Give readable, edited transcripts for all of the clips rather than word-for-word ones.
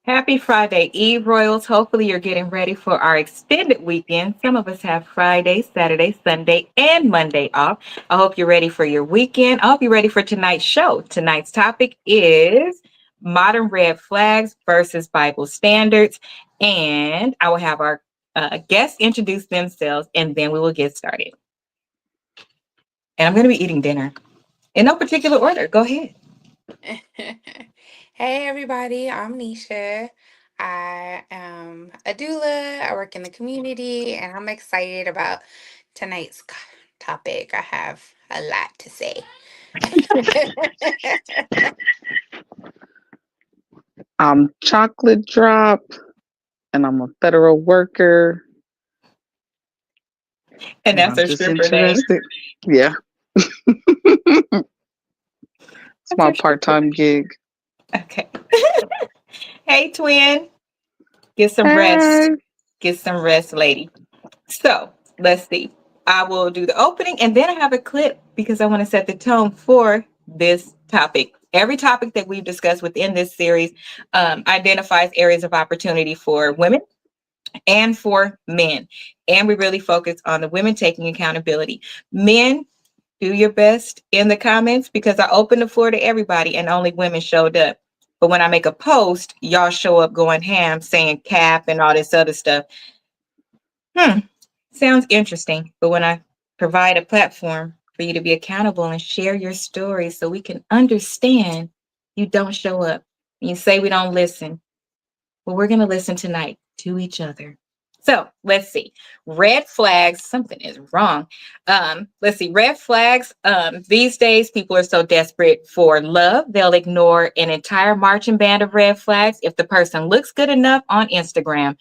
Happy Friday Eve, Royals. Hopefully, you're getting ready for our extended weekend. Some of us have Friday, Saturday, Sunday, and Monday off. I hope you're ready for your weekend. I hope you're ready for tonight's show. Tonight's topic is modern red flags versus Bible standards. And I will have our guests introduce themselves, and then we will get started. And I'm going to be eating dinner in no particular order. Go ahead. Hey everybody, I'm Nisha. I am a doula. I work in the community and I'm excited about tonight's topic. I have a lot to say. I'm Chocolate Drop, and I'm a federal worker, And and that's I'm her just stripper name. interested. Yeah, it's That's my her stripper part-time gig. name. Okay. Hey, twin. Get some rest. Hey, Get some rest, lady. So let's see. I will do the opening and then I have a clip because I want to set the tone for this topic. Every topic that we've discussed within this series identifies areas of opportunity for women and for men. And we really focus on the women taking accountability. Men, do your best in the comments because I opened the floor to everybody and only women showed up. But when I make a post, y'all show up going ham, saying cap and all this other stuff. Hmm, sounds interesting. But when I provide a platform for you to be accountable and share your story so we can understand, you don't show up. You say we don't listen. Well, we're going to listen tonight to each other. So let's see. Red flags. Something is wrong. Let's see. Red flags. These days, people are so desperate for love, they'll ignore an entire marching band of red flags if the person looks good enough on Instagram.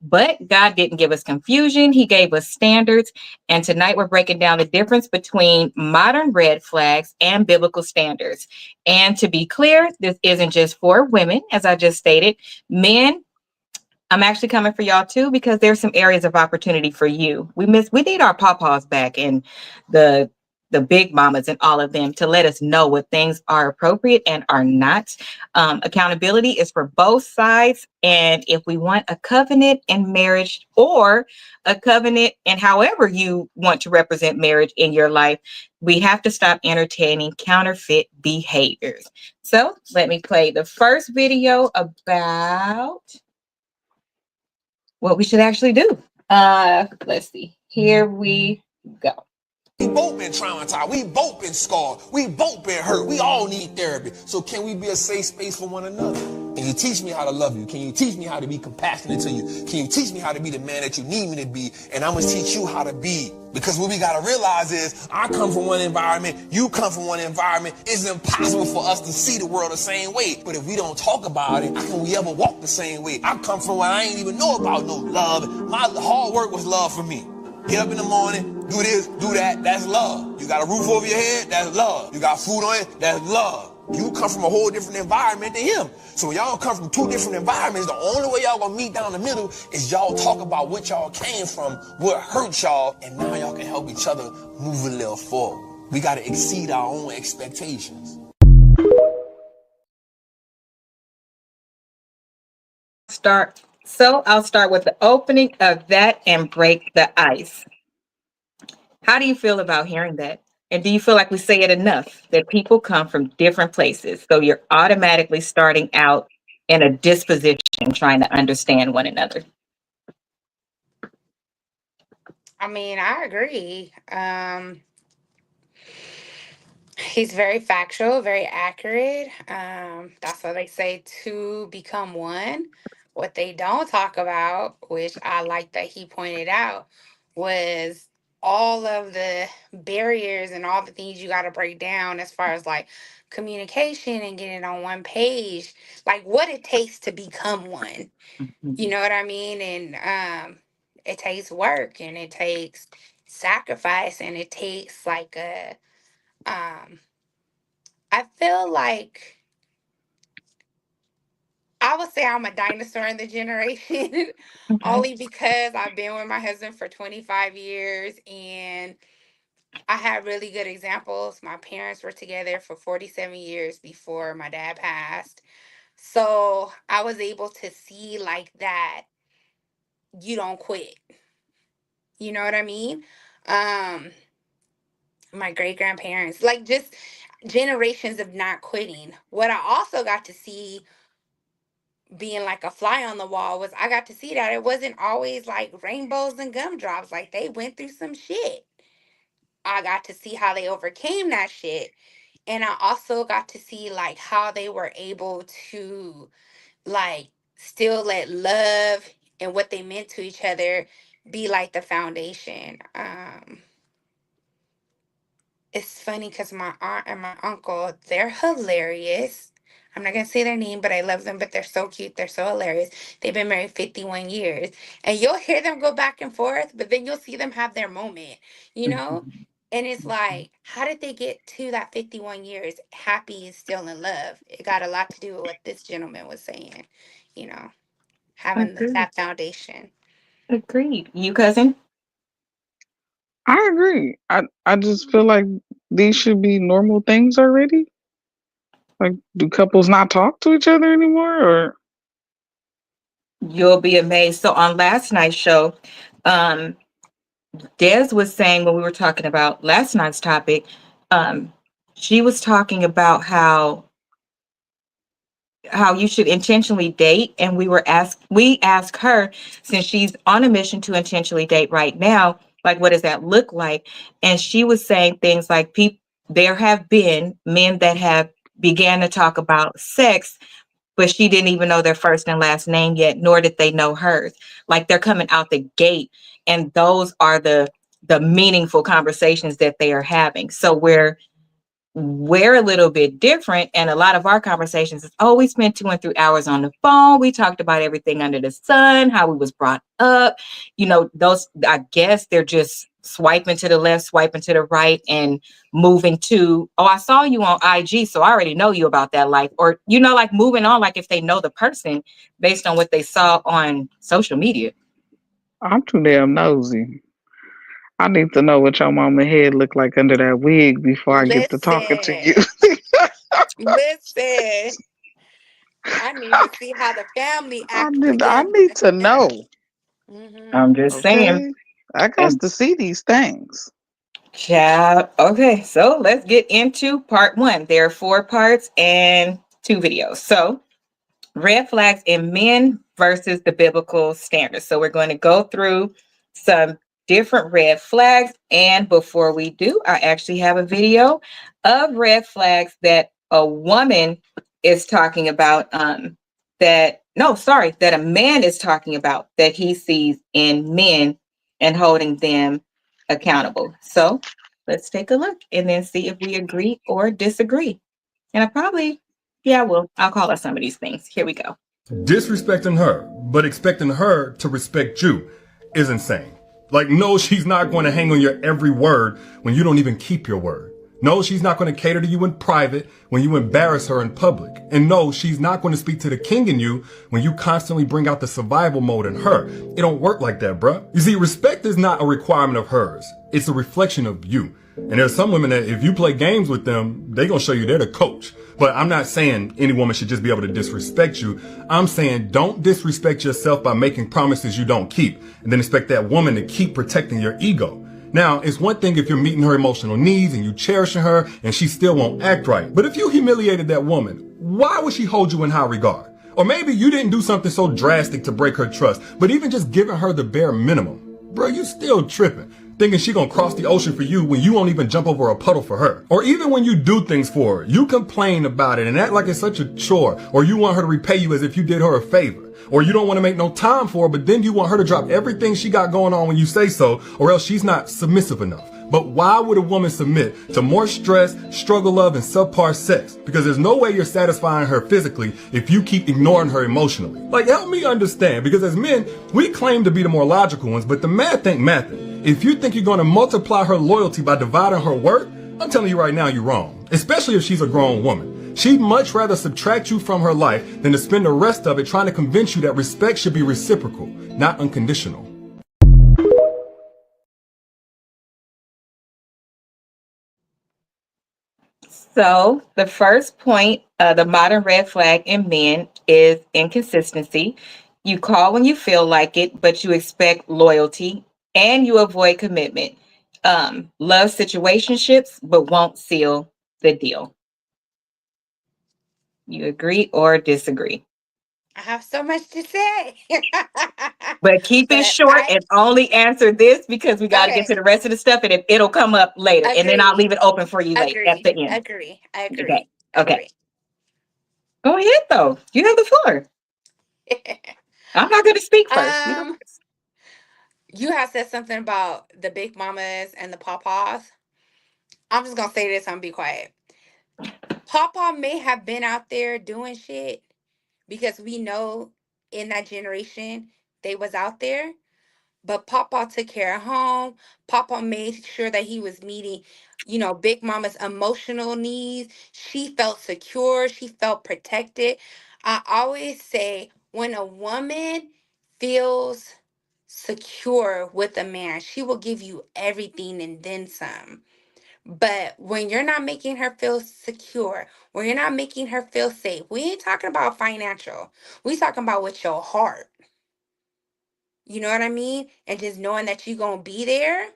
But God didn't give us confusion. He gave us standards. And tonight we're breaking down the difference between modern red flags and biblical standards. And to be clear, this isn't just for women, as I just stated. Men, I'm actually coming for y'all too because there's some areas of opportunity for you. We need our pawpaws back and the the big mamas and all of them to let us know what things are appropriate and are not. Accountability is for both sides. And if we want a covenant in marriage or a covenant and however you want to represent marriage in your life, we have to stop entertaining counterfeit behaviors. So let me play the first video about what we should actually do. Let's see. Here we go. We both been traumatized. We both been scarred. We both been hurt. We all need therapy. So can we be a safe space for one another? Can you teach me how to love you? Can you teach me how to be compassionate to you? Can you teach me how to be the man that you need me to be? And I'm going to teach you how to be. Because what we got to realize is I come from one environment, you come from one environment. It's impossible for us to see the world the same way. But if we don't talk about it, how can we ever walk the same way? I come from where I ain't even know about no love. My hard work was love for me. Get up in the morning, do this, do that, that's love. You got a roof over your head, that's love. You got food on it, that's love. You come from a whole different environment than him. So when y'all come from two different environments, the only way y'all gonna meet down the middle is y'all talk about what y'all came from, what hurt y'all, and now y'all can help each other move a little forward. We gotta exceed our own expectations. I'll start with the opening of that and break the ice. How do you feel about hearing that? And do you feel like we say it enough that people come from different places? So you're automatically starting out in a disposition trying to understand one another. I mean, I agree. He's very factual, very accurate. That's what they say, to become one. What they don't talk about, which I like that he pointed out, was all of the barriers and all the things you got to break down as far as like communication and getting on one page, like what it takes to become one. Mhm. You know what I mean? And it takes work and it takes sacrifice and it takes like a I feel like I would say I'm a dinosaur in the generation Okay. only because I've been with my husband for 25 years and I had really good examples. My parents were together for 47 years before my dad passed. So I was able to see like that you don't quit. You know what I mean? Um, my great grandparents, like just generations of not quitting. What I also got to see being like a fly on the wall was I got to see that it wasn't always like rainbows and gumdrops. Like they went through some shit. I got to see how they overcame that shit. And I also got to see like how they were able to like still let love and what they meant to each other be like the foundation. It's funny because my aunt and my uncle, they're hilarious. I'm not gonna say their name, but I love them, but they're so cute, they're so hilarious. They've been married 51 years. And you'll hear them go back and forth, but then you'll see them have their moment, you know? And it's like, how did they get to that 51 years happy and still in love? It got a lot to do with what this gentleman was saying, you know, having Agreed. that foundation. Agreed. You cousin? I agree. I just feel like these should be normal things already. Like, do couples not talk to each other anymore? Or You'll be amazed. So on last night's show, um, Des was saying when we were talking about last night's topic, um, she was talking about how you should intentionally date, and we asked her, since she's on a mission to intentionally date right now, like what does that look like? And she was saying things like there have been men that have began to talk about sex, but she didn't even know their first and last name yet, nor did they know hers. Like they're coming out the gate, and those are the meaningful conversations that they are having. So we're a little bit different, and a lot of our conversations is, oh, we spent 2 and 3 hours on the phone, we talked about everything under the sun, how we was brought up, those, I guess they're just swiping to the left, swiping to the right, and moving to, oh, I saw you on IG, so I already know you about that life, or like moving on, like if they know the person based on what they saw on social media. I'm too damn nosy. I need to know what your mama head look like under that wig before I get to talking to you. Listen, listen. I need to see how the family act I together. need to know. Hmm. I'm just saying. Okay, I got And to see these things. child. Okay, so let's get into part one. There are 4 parts and 2 videos. So, red flags in men versus the biblical standards. So, we're going to go through some different red flags. And before we do, I actually have a video of red flags that a woman is talking about. That a man is talking about that he sees in men and holding them accountable. So, let's take a look and then see if we agree or disagree. And I'll call out some of these things. Here we go. Disrespecting her, but expecting her to respect you is insane. Like, no, she's not going to hang on your every word when you don't even keep your word. No, she's not going to cater to you in private when you embarrass her in public. And no, she's not going to speak to the king in you when you constantly bring out the survival mode in her. It don't work like that, bruh. You see, respect is not a requirement of hers. It's a reflection of you. And there's some women that if you play games with them, they gonna show you they're the coach. But I'm not saying any woman should just be able to disrespect you. I'm saying don't disrespect yourself by making promises you don't keep and then expect that woman to keep protecting your ego. Now, it's one thing if you're meeting her emotional needs and you cherishing her and she still won't act right. But if you humiliated that woman, why would she hold you in high regard? Or maybe you didn't do something so drastic to break her trust, but even just giving her the bare minimum. Bro, you still tripping. Thinking she gonna cross the ocean for you when you won't even jump over a puddle for her. Or even when you do things for her, you complain about it and act like it's such a chore, or you want her to repay you as if you did her a favor. Or you don't want to make no time for her, but then you want her to drop everything she got going on when you say so, or else she's not submissive enough. But why would a woman submit to more stress, struggle love, and subpar sex? Because there's no way you're satisfying her physically if you keep ignoring her emotionally. Like, help me understand, because as men, we claim to be the more logical ones, but the math ain't mathing. If you think you're going to multiply her loyalty by dividing her worth, I'm telling you right now, you're wrong. Especially if she's a grown woman. She'd much rather subtract you from her life than to spend the rest of it trying to convince you that respect should be reciprocal, not unconditional. So the first point, the modern red flag in men is inconsistency. You call when you feel like it, but you expect loyalty and you avoid commitment. Love situationships, but won't seal the deal. You agree or disagree? I have so much to say. But keep it But short and only answer this because we got to get okay, to the rest of the stuff and it'll come up later. And then I'll agree, leave it open for you later at agree, the end. agree, Okay. agree, Okay. agree. Go ahead, though. You have the floor. I'm not going to speak first. You know. um, you have said something about the big mamas and the papas. I'm just gonna say this. I'm gonna be quiet. Papa may have been out there doing shit because we know in that generation they was out there. But Papa took care of home. Papa made sure that he was meeting, Big Mama's emotional needs. She felt secure. She felt protected. I always say when a woman feels secure with a man, she will give you everything and then some. But when you're not making her feel secure, when you're not making her feel safe, we ain't talking about financial. We talking about with your heart. You know what I mean? And just knowing that you gonna be there.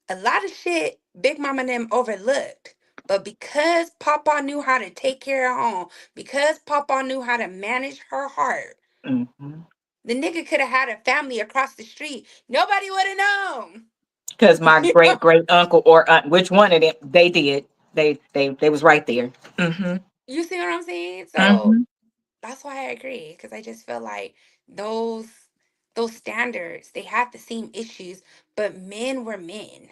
A lot of shit Big Mama and them overlooked. But because Papa knew how to take care of home, because Papa knew how to manage her heart, Mhm. the nigga could have had a family across the street. Nobody would have known. Because my You great know? great uncle or aunt, which one of them, they did. They was right there. Mm-hmm. You see what I'm saying? So Mm-hmm. that's why I agree. Because I just feel like those those standards, they have the same issues, but men were men.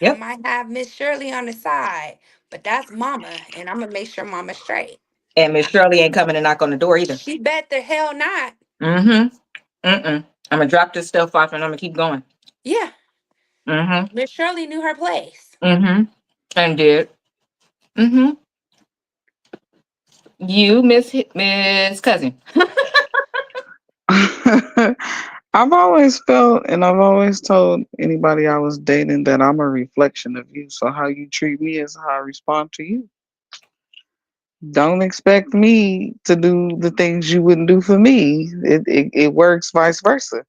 I Yep. might have Miss Shirley on the side, but that's mama, and I'm gonna make sure mama's straight. And Miss Shirley ain't coming to knock on the door either. She bet the hell not. Mm-hmm. Mm-mm. I'm gonna drop this stuff off and I'm gonna keep going. Yeah, Mm-hmm. Miss Shirley knew her place. Mm-hmm. And did. Mm-hmm. You, Miss Cousin. I've always felt and I've always told anybody I was dating that I'm a reflection of you. So how you treat me is how I respond to you. Don't expect me to do the things you wouldn't do for me. It works vice versa.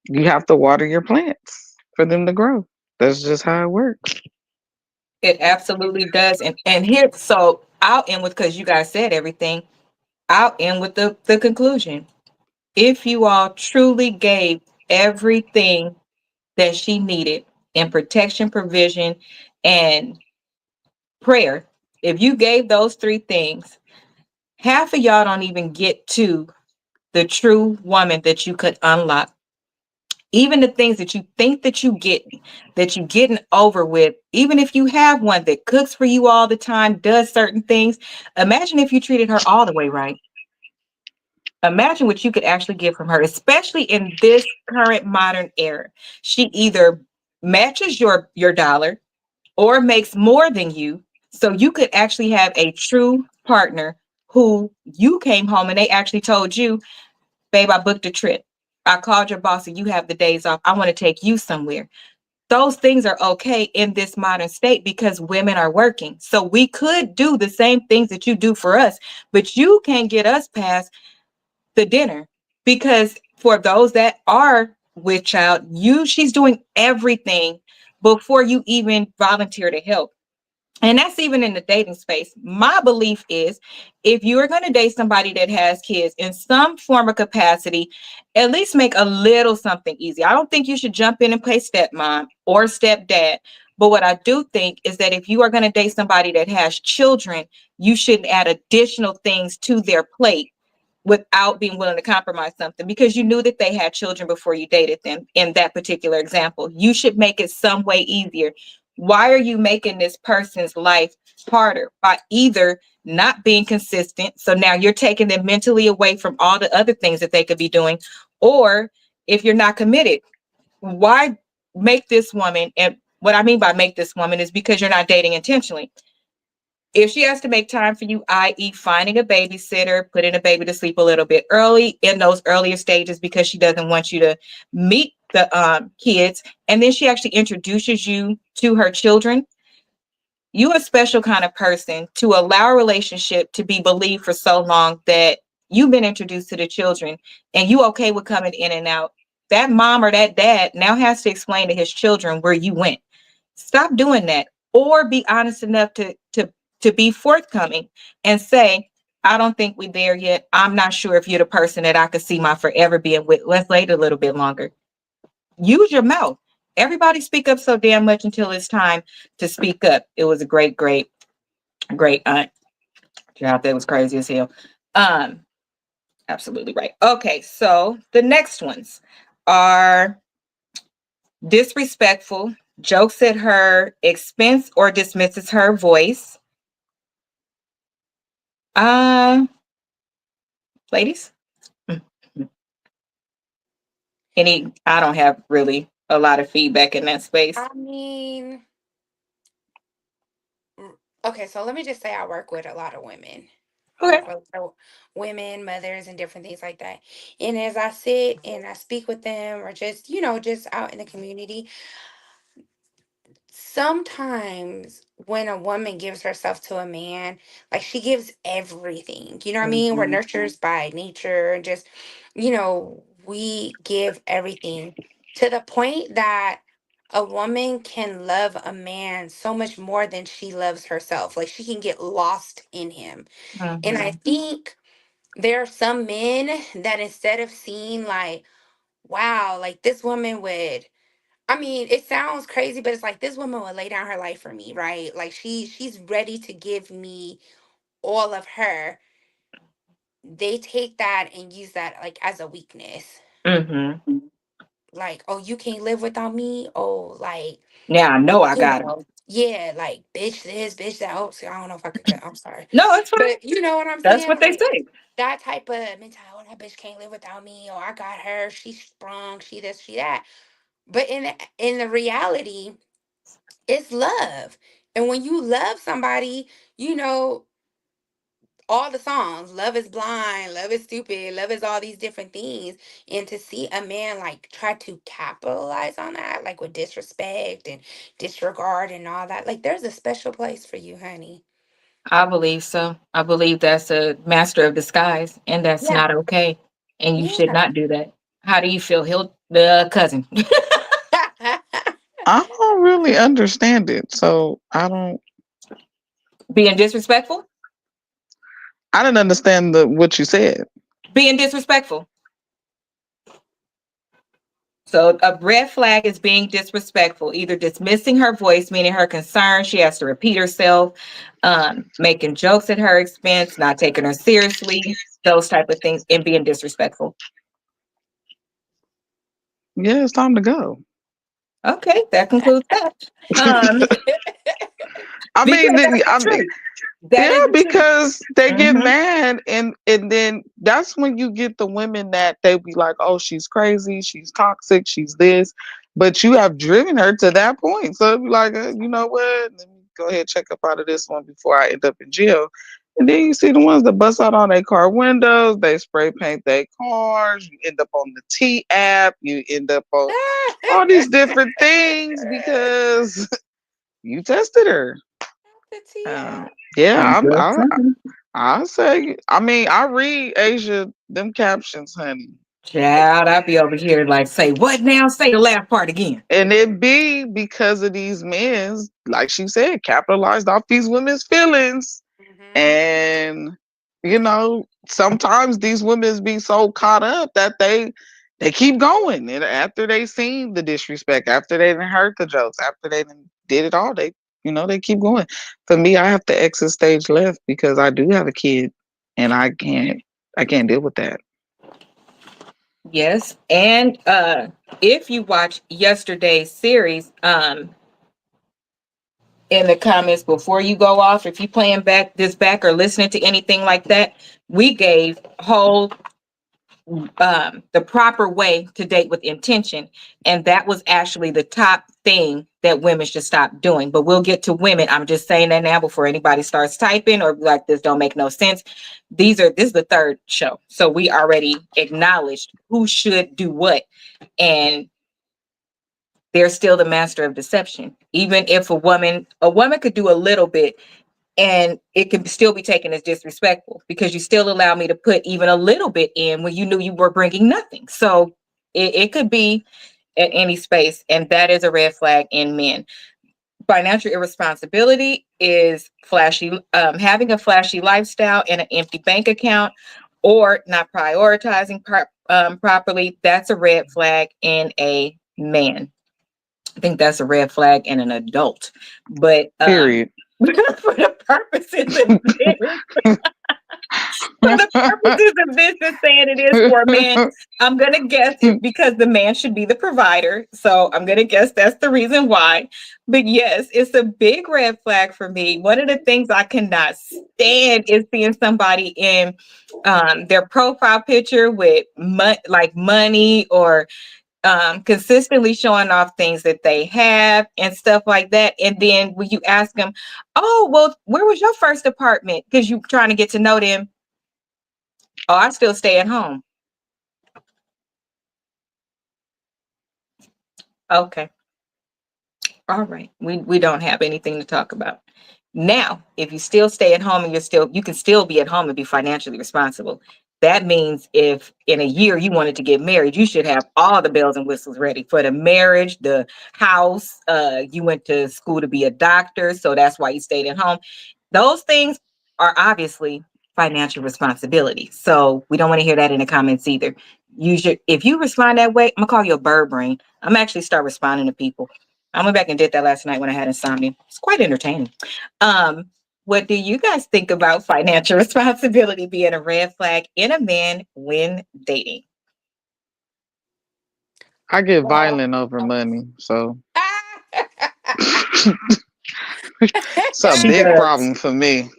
You have to water your plants for them to grow. That's just how it works. It absolutely does. And here, so I'll end with because you guys said everything. I'll end with the conclusion. If you all truly gave everything that she needed in protection, provision, and prayer, if you gave those three things, half of y'all don't even get to the true woman that you could unlock. Even the things that you think that you getting over with, even if you have one that cooks for you all the time, does certain things, imagine if you treated her all the way right. Imagine what you could actually get from her, especially in this current modern era. She either matches your dollar or makes more than you. So you could actually have a true partner who you came home and they actually told you, babe, I booked a trip. I called your boss and you have the days off. I want to take you somewhere. Those things are okay in this modern state because women are working. So we could do the same things that you do for us, but you can't get us past the dinner because for those that are with child, she's doing everything before you even volunteer to help. And that's even in the dating space. My belief is if you are going to date somebody that has kids in some form of capacity, at least make a little something easy. I don't think you should jump in and play stepmom or stepdad. But what I do think is that if you are going to date somebody that has children, you shouldn't add additional things to their plate without being willing to compromise something because you knew that they had children before you dated them in that particular example. You should make it some way easier. Why are you making this person's life harder by either not being consistent? So now you're taking them mentally away from all the other things that they could be doing. Or if you're not committed, why make this woman? And what I mean by make this woman is because you're not dating intentionally. If she has to make time for you, i.e., finding a babysitter, putting a baby to sleep a little bit early in those earlier stages because she doesn't want you to meet the kids, and then she actually introduces you to her children, You a special kind of person to allow a relationship to be believed for so long that you've been introduced to the children and you okay with coming in and out. That mom or that dad now has to explain to his children where you went. Stop doing that, or be honest enough to be forthcoming and say, I don't think we're there yet. I'm not sure if you're the person that I could see my forever being with. Let's wait a little bit longer. Use your mouth. Everybody speak up so damn much until it's time to speak up. It was a great, great, great aunt. Child, that was crazy as hell. Um, Absolutely right. Okay, so the next ones are disrespectful, jokes at her expense or dismisses her voice. Uh, Ladies, any? I don't have really a lot of feedback in that space. I mean, okay, so let me just say I work with a lot of women. I Okay. work with a lot of women, mothers, and different things like that. And as I sit and I speak with them, or just, just out in the community, sometimes when a woman gives herself to a man, like she gives everything, you know what I mean? We're Mhm. nurturers by nature, and just, we give everything to the point that a woman can love a man so much more than she loves herself. Like she can get lost in him. And I Mhm. think there are some men that instead of seeing like, wow, like this woman would, I mean, it sounds crazy, but it's like this woman would lay down her life for me, right? Like she's ready to give me all of her. They take that and use that like as a weakness. Mhm. Like, oh, you can't live without me. Oh, like, Now I know I got it. yeah, like bitch this, bitch that. Oh, see, I don't know if I could. I'm sorry, No, it's fine. but you know what I'm That's saying? what they Like say. that type of mentality. Oh, that bitch can't live without me. Oh, I got her. She's strong. She this, she that. But in the reality, it's love. And when you love somebody, you know, all the songs, love is blind, love is stupid, love is all these different things. And to see a man like try to capitalize on that, like with disrespect and disregard and all that, like there's a special place for you, honey. I believe so. I believe that's a master of disguise, and that's Yeah. not okay. And you should Yeah. not do that. How do you feel? He'll the cousin I don't really understand it, so I don't. being disrespectful. I didn't understand the what you said. Being disrespectful. So a red flag is being disrespectful, either dismissing her voice, meaning her concern. She has to repeat herself, making jokes at her expense, not taking her seriously, those type of things, and being disrespectful. Yeah, it's time to go. Okay, that concludes that. Um, I because mean, that's the I mean, truth. That yeah, is the truth. because they get Hmm. mad, and then that's when you get the women that they be like, oh, she's crazy, she's toxic, she's this, but you have driven her to that point. So it'd be like, you know what? Let me go ahead and check up out of this one before I end up in jail. And then you see the ones that bust out on their car windows, they spray paint their cars, you end up on the T app, you end up on all these different things because you tested her. The TA. Yeah, I'm just I saying. I say, I mean, I read Asia them captions, honey, Child, I'll be over here like, say what now? Say the last part again. and it be because of these men's, like she said, capitalized off these women's feelings, Hmm. and sometimes these women be so caught up that they keep going, and after they seen the disrespect, after they done heard the jokes, after they done did it all, they keep going. For me, I have to exit stage left because I do have a kid, and I can't deal with that. Yes. And if you watch yesterday's series, in the comments before you go off, if you playing back or listening to anything like that, we gave whole the proper way to date with intention. And that was actually the top thing that women should stop doing. But we'll get to women. I'm just saying that now before anybody starts typing or like this don't make no sense. This is the third show. So we already acknowledged who should do what. And they're still the master of deception. Even if a woman could do a little bit and it can still be taken as disrespectful because you still allow me to put even a little bit in when you knew you were bringing nothing. So it could be at any space, and that is a red flag in men. Financial irresponsibility is having a flashy lifestyle and an empty bank account, or not prioritizing properly. That's a red flag in a man. I think that's a red flag in an adult. But Period. for the purposes of this, for the purposes of this is saying it is for a man, I'm gonna guess it's because the man should be the provider. So I'm gonna guess that's the reason why. But yes, it's a big red flag for me. One of the things I cannot stand is seeing somebody in their profile picture with like money, or consistently showing off things that they have and stuff like that. And then when you ask them, oh, well, where was your first apartment? Because you're trying to get to know them. Oh, I still stay at home. Okay. All right. We don't have anything to talk about. Now, if you still stay at home and you can still be at home and be financially responsible. That means if in a year you wanted to get married, you should have all the bells and whistles ready for the marriage, the house. You went to school to be a doctor, so that's why you stayed at home. Those things are obviously financial responsibility. So we don't want to hear that in the comments either. If you respond that way, I'm gonna call you a bird brain. I'm actually start responding to people. I went back and did that last night when I had insomnia. It's quite entertaining. Um, what do you guys think about financial responsibility being a red flag in a man when dating? I get Well, violent over oh. money, so it's a She big does. problem for me.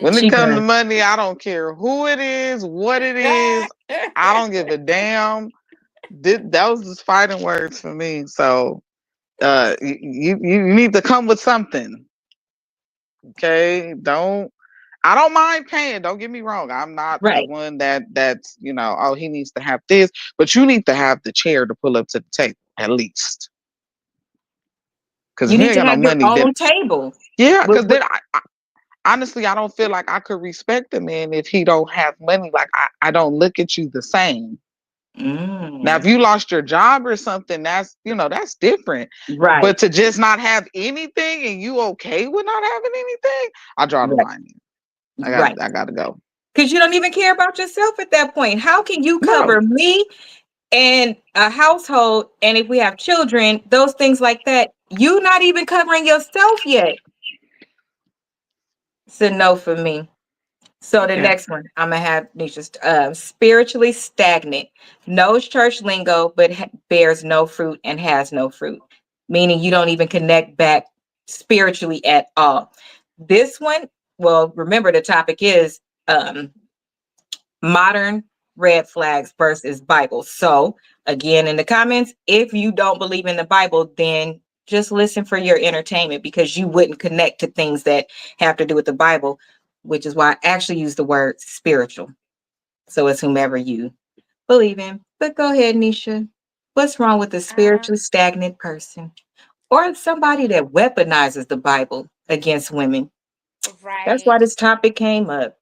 When it She comes to does. money, I don't care who it is, what it is. I don't give a damn. Those is fighting words for me. So you need to come with something. Okay. I don't mind paying. Don't get me wrong. I'm not the Right. one that's oh, he needs to have this, but you need to have the chair to pull up to the table at least. Because You if you need ain't to got no have your money, then own table. yeah. With, Because with, then honestly, I don't feel like I could respect a man if he don't have money. Like I don't look at you the same. Now, if mm, you lost your job or something, that's different. right. But to just not have anything and you okay with not having anything, I draw the Right. line. Right. I gotta go. Because you don't even care about yourself at that point. How can you No. cover me and a household? And if we have children, those things like that, you not even covering yourself yet. It's a no for me. So the Yeah. next one, I'm gonna have Nisha, spiritually stagnant, knows church lingo, but bears no fruit and has no fruit, meaning you don't even connect back spiritually at all. This one, well, remember the topic is um, modern red flags versus Bible. So again, in the comments, if you don't believe in the Bible, then just listen for your entertainment because you wouldn't connect to things that have to do with the Bible, which is why I actually use the word spiritual. So it's whomever you believe in. But go ahead, Nisha. What's wrong with a spiritually um, stagnant person or somebody that weaponizes the Bible against women? That's why right. this topic came up.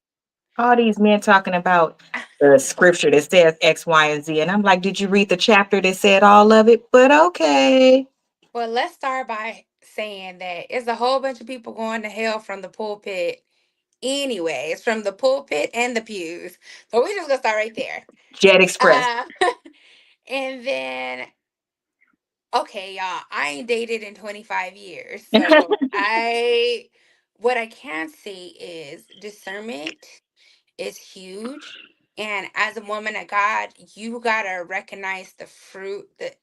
All these men talking about the scripture that says X, Y, and Z. And I'm like, did you read the chapter that said all of it? But okay. Well, let's start by saying that it's a whole bunch of people going to hell from the pulpit anyways, from the pulpit and the pews. So we're just gonna start right there. Jet Express. Uh, and then, okay, y'all, I ain't dated in 25 years. So what I can say is discernment is huge. And as a woman of God, you gotta recognize the fruit that,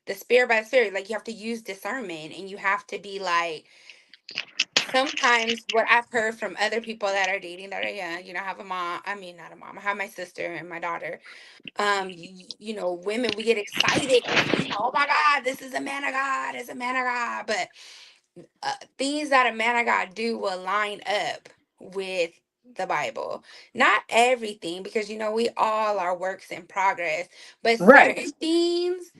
the spirit by spirit. Like, you have to use discernment, and you have to be like, sometimes what I've heard from other people that are dating that are young, I have a mom, I mean, not a mom, I have my sister and my daughter. Women, we get excited because oh my God, this is a man of God, it's a man of God. But things that a man of God do will line up with the Bible. Not everything, because we all are works in progress, but Right. certain things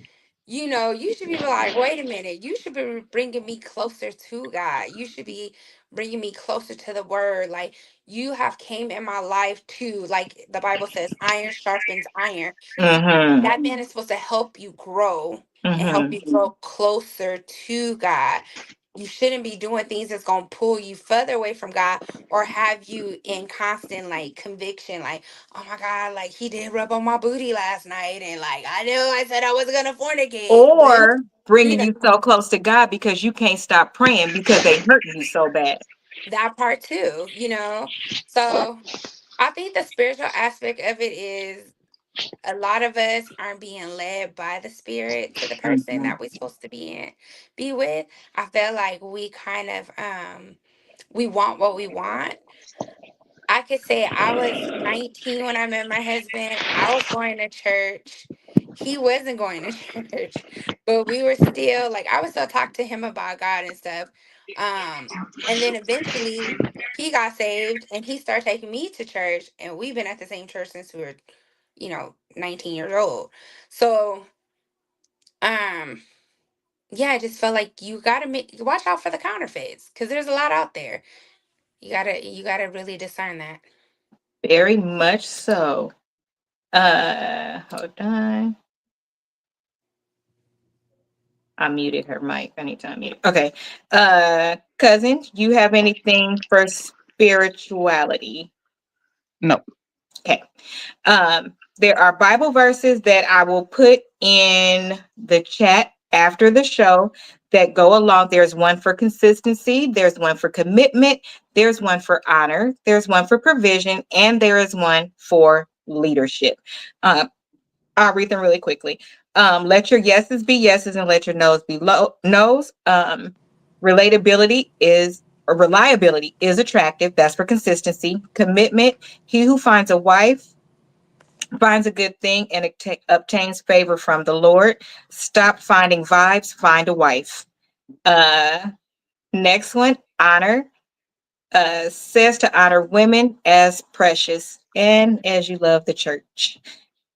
You should be like, wait a minute, you should be bringing me closer to God. You should be bringing me closer to the word. Like, you have came in my life too. Like the Bible says, iron sharpens iron. Mm-hmm. That man is supposed to help you grow and help Mm-hmm. you grow closer to God. You shouldn't be doing things that's going to pull you further away from God or have you in constant like conviction, like, oh my God, like he did rub on my booty last night. And like, I knew I said I wasn't going to fornicate, but Or you bringing know, you so close to God because you can't stop praying because they hurting you so bad. that part too. So I think the spiritual aspect of it is a lot of us aren't being led by the spirit to the person Mhm. that we're supposed to be with. I feel like we kind of we want what we want. I could say I was 19 when I met my husband. I was going to church. He wasn't going to church, but we were still like I would still talk to him about God and stuff. And then eventually he got saved and he started taking me to church, and we've been at the same church since we were, 19 years old. So, um, yeah, I just felt like you gotta watch out for the counterfeits because there's a lot out there. You gotta really discern that. Very much so. Hold on. I muted her mic. I need to unmute it. Okay. Cousin, you have anything for spirituality? No. Okay. There are Bible verses that I will put in the chat after the show that go along. There's one for consistency, there's one for commitment, there's one for honor, there's one for provision, and there is one for leadership. I'll read them really quickly. Let your yeses be yeses and let your no's be no's. Relatability is or reliability is attractive. That's for consistency. Commitment. He who finds a wife finds a good thing and obtains favor from the Lord. Stop finding vibes. Find a wife. Uh, Next one. Honor. Says to honor women as precious and as you love the church.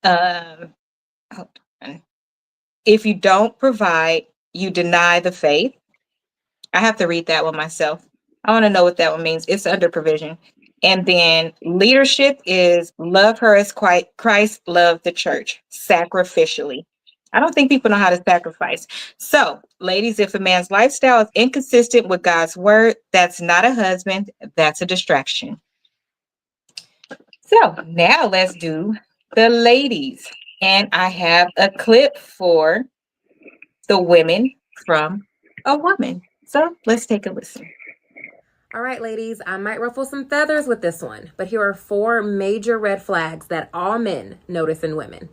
Um, hold on. If you don't provide, you deny the faith. I have to read that one myself. I want to know what that one means. It's under provision. And then leadership is love her as Christ loved the church sacrificially. I don't think people know how to sacrifice. So, ladies, if a man's lifestyle is inconsistent with God's word, that's not a husband, that's a distraction. So, now let's do the ladies. And I have a clip for the women from a woman. So let's take a listen. All right, ladies, I might ruffle some feathers with this one, but here are 4 major red flags that all men notice in women.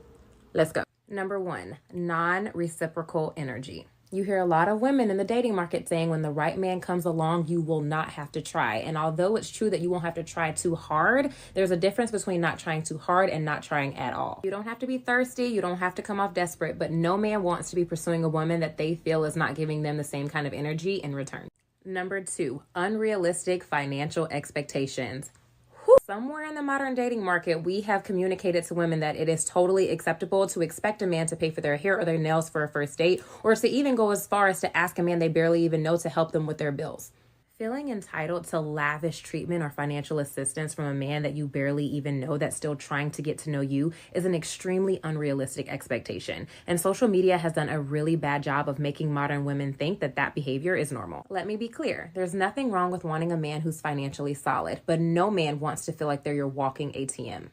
Let's go. Number 1, non-reciprocal energy. You hear a lot of women in the dating market saying when the right man comes along, you will not have to try. And although it's true that you won't have to try too hard, there's a difference between not trying too hard and not trying at all. You don't have to be thirsty. You don't have to come off desperate, but no man wants to be pursuing a woman that they feel is not giving them the same kind of energy in return. Number 2, unrealistic financial expectations. Somewhere in the modern dating market, we have communicated to women that it is totally acceptable to expect a man to pay for their hair or their nails for a first date, or to even go as far as to ask a man they barely even know to help them with their bills. Feeling entitled to lavish treatment or financial assistance from a man that you barely even know that's still trying to get to know you is an extremely unrealistic expectation. And social media has done a really bad job of making modern women think that that behavior is normal. Let me be clear. There's nothing wrong with wanting a man who's financially solid, but no man wants to feel like they're your walking ATM.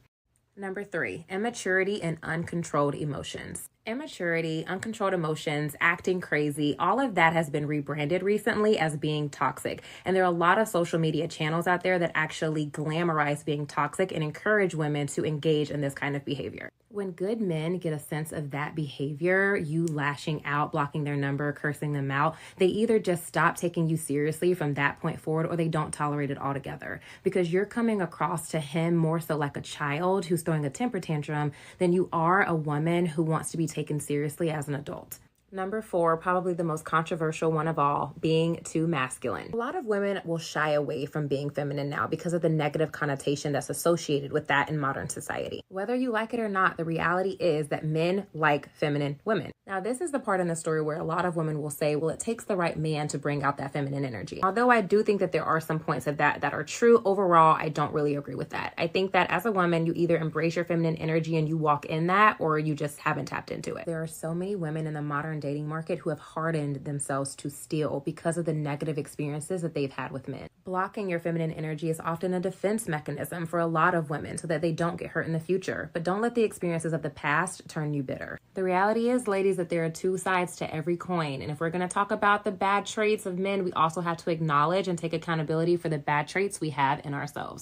Number 3, immaturity and uncontrolled emotions. Immaturity, uncontrolled emotions, acting crazy, all of that has been rebranded recently as being toxic. And there are a lot of social media channels out there that actually glamorize being toxic and encourage women to engage in this kind of behavior. When good men get a sense of that behavior, you lashing out, blocking their number, cursing them out, they either just stop taking you seriously from that point forward or they don't tolerate it altogether. Because you're coming across to him more so like a child who's throwing a temper tantrum than you are a woman who wants to be taken seriously as an adult. Number 4, probably the most controversial one of all, being too masculine. A lot of women will shy away from being feminine now because of the negative connotation that's associated with that in modern society. Whether you like it or not, the reality is that men like feminine women. Now, this is the part in the story where a lot of women will say, well, it takes the right man to bring out that feminine energy. Although I do think that there are some points of that are true, overall, I don't really agree with that. I think that as a woman, you either embrace your feminine energy and you walk in that, or you just haven't tapped into it. There are so many women in the modern dating market who have hardened themselves to steal because of the negative experiences that they've had with men. Blocking your feminine energy is often a defense mechanism for a lot of women so that they don't get hurt in the future. But don't let the experiences of the past turn you bitter. The reality is, ladies, that there are two sides to every coin. And if we're going to talk about the bad traits of men, we also have to acknowledge and take accountability for the bad traits we have in ourselves.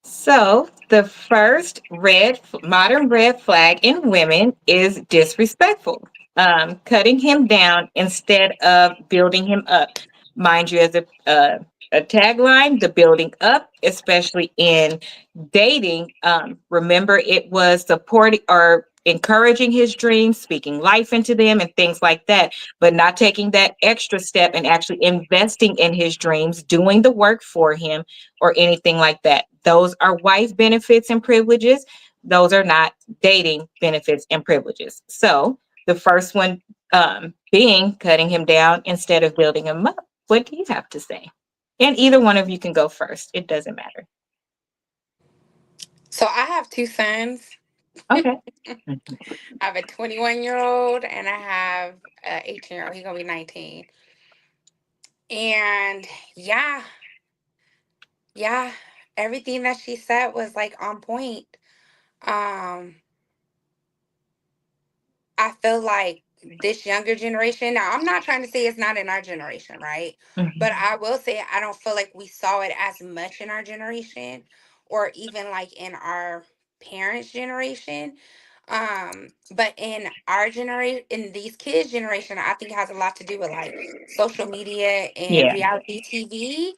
So the first modern red flag in women is disrespectful. Cutting him down instead of building him up. Mind you, as a tagline, the building up, especially in dating. Remember, it was supporting or encouraging his dreams, speaking life into them, and things like that, but not taking that extra step and actually investing in his dreams, doing the work for him, or anything like that. Those are wife benefits and privileges. Those are not dating benefits and privileges. So the first one being cutting him down instead of building him up. What do you have to say? And either one of you can go first. It doesn't matter. So I have two sons. Okay. I have a 21-year-old and I have an 18-year-old. He's gonna be 19. And yeah, everything that she said was like on point. Um, I feel like this younger generation, now I'm not trying to say it's not in our generation, right? But Mhm. I will say I don't feel like we saw it as much in our generation or even like in our parents' generation. But in our generation, in these kids' generation, I think it has a lot to do with like social media and Yeah. reality TV.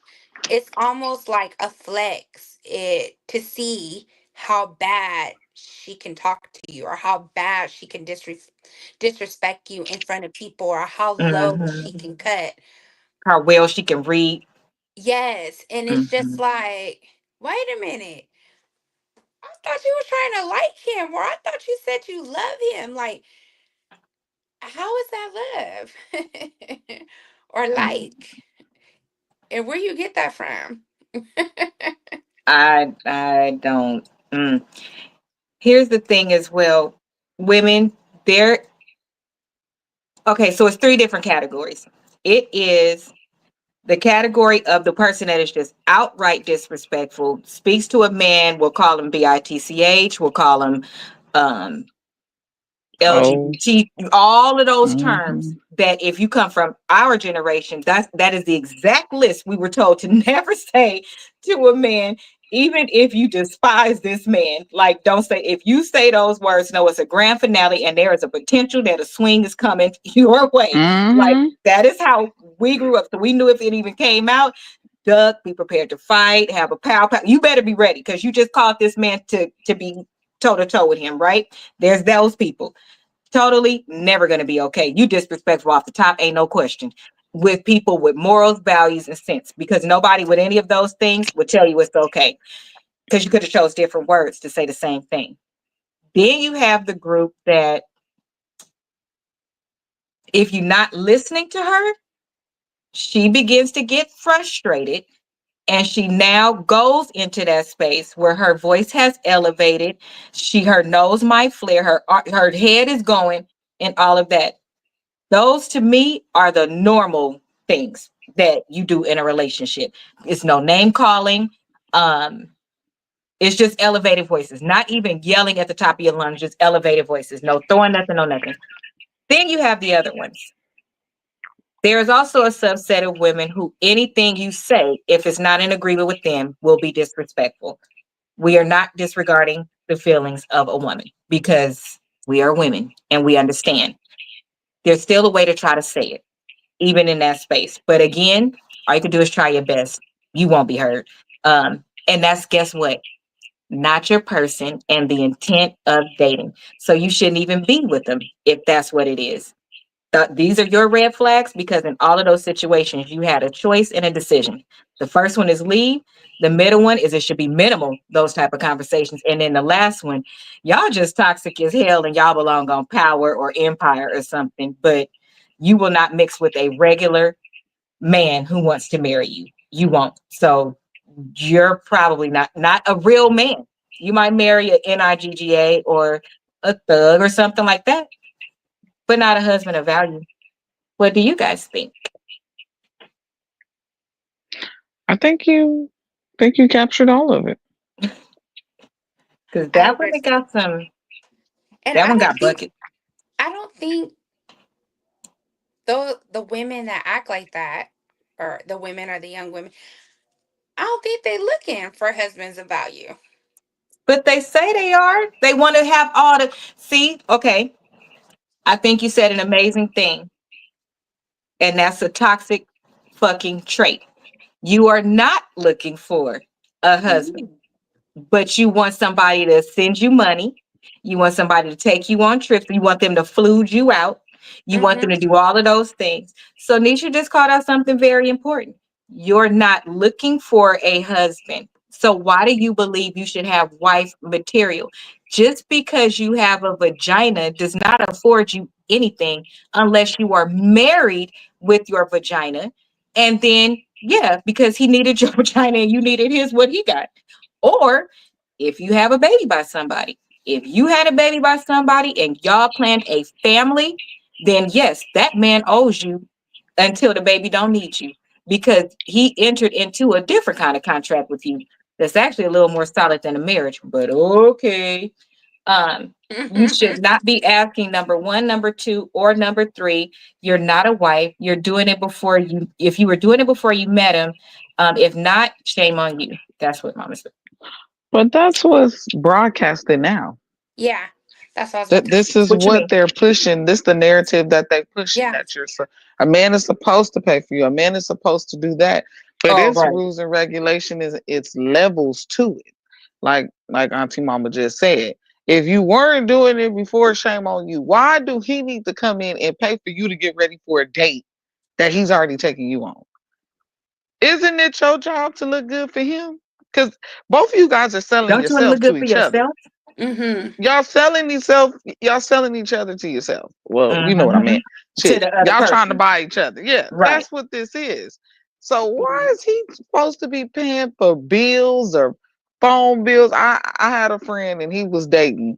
It's almost like a flex to see how bad she can talk to you or how bad she can disrespect you in front of people or how low she Hmm. can cut. How well she can read. Yes. And it's just Hmm. like, wait a minute. I thought you were trying to like him, or I thought you said you love him. Like, how is that love? Or like, and where you get that from? I don't. Here's the thing as well. Women, they're okay, so it's three different categories. It is the category of the person that is just outright disrespectful, speaks to a man, we'll call him bitch, we'll call him um Oh. LGBT, all of those terms Hmm. that if you come from our generation, that is the exact list we were told to never say to a man, even if you despise this man. Like, don't say, if you say those words, no, it's a grand finale and there is a potential that a swing is coming your way. Like, Hmm. that is how we grew up. So we knew if it even came out, duck, be prepared to fight, have a pow. You better be ready because you just called this man to be toe to toe with him, right? There's those people. Totally never going to be okay. You disrespectful off the top, ain't no question. With people with morals, values, and sense, because nobody with any of those things would tell you it's okay. Because you could have chose different words to say the same thing. Then you have the group that if you're not listening to her, she begins to get frustrated and she now goes into that space where her voice has elevated, her nose might flare, her head is going, and all of that. Those to me are the normal things that you do in a relationship. It's no name calling. Um, it's just elevated voices, not even yelling at the top of your lungs, just elevated voices. No throwing nothing, no nothing. Then you have the other ones. There is also a subset of women who anything you say, if it's not in agreement with them, will be disrespectful. We are not disregarding the feelings of a woman because we are women and we understand. There's still a way to try to say it, even in that space. But again, all you can do is try your best. You won't be hurt. And that's, guess what? not your person, and the intent of dating. So you shouldn't even be with them if that's what it is. These are your red flags because in all of those situations, you had a choice and a decision. The first one is leave. The middle one is it should be minimal, those type of conversations. And then the last one, y'all just toxic as hell and y'all belong on Power or Empire or something, but you will not mix with a regular man who wants to marry you. You won't. So you're probably not a real man. You might marry a NIGGA or a thug or something like that, but not a husband of value. What do you guys think? I think you captured all of it. Because that one it 100%. got some. And That one got bucket. I don't think the women that act like that, or the women or the young women, I don't think they looking for husbands of value. But they say they are. They want to have all the. See, okay. I think you said an amazing thing, and that's a toxic fucking trait. You are not looking for a husband, Mhm. but you want somebody to send you money. You want somebody to take you on trips. You want them to flooge you out. You want them Mhm. to do all of those things. So Nisha just called out something very important. You're not looking for a husband. So why do you believe you should have wife material? Just because you have a vagina does not afford you anything unless you are married with your vagina. And then, yeah, because he needed your vagina and you needed his, what he got. Or if you have a baby by somebody, if you had a baby by somebody and y'all planned a family, then yes, that man owes you until the baby don't need you because he entered into a different kind of contract with you that's actually a little more solid than a marriage. But okay, um, you should not be asking number one, number two, or number three. You're not a wife. You're doing it before you. If you were doing it before you met him, if not, shame on you. That's what Mama said. But that's what's broadcasted now. Yeah, that's what I was about That to say. this is What you what mean? they're pushing. This the narrative that they're pushing. Yeah. That a man is supposed to pay for you. A man is supposed to do that. But Oh, it's right. rules and regulation. Is it's levels to it. Like Auntie Mama just said. If you weren't doing it before, shame on you. Why do he need to come in and pay for you to get ready for a date that he's already taking you on? Isn't it your job to look good for him? Because both of you guys are selling Don't you want to yourself look to good for each other. yourself? Mhm. Y'all selling each other to yourself. Well, you know what I Mhm. meant. To Shit. the other Y'all trying to person. buy each other. Yeah, Right. that's what this is. So why Mhm. is he supposed to be paying for bills or phone bills? I had a friend and he was dating.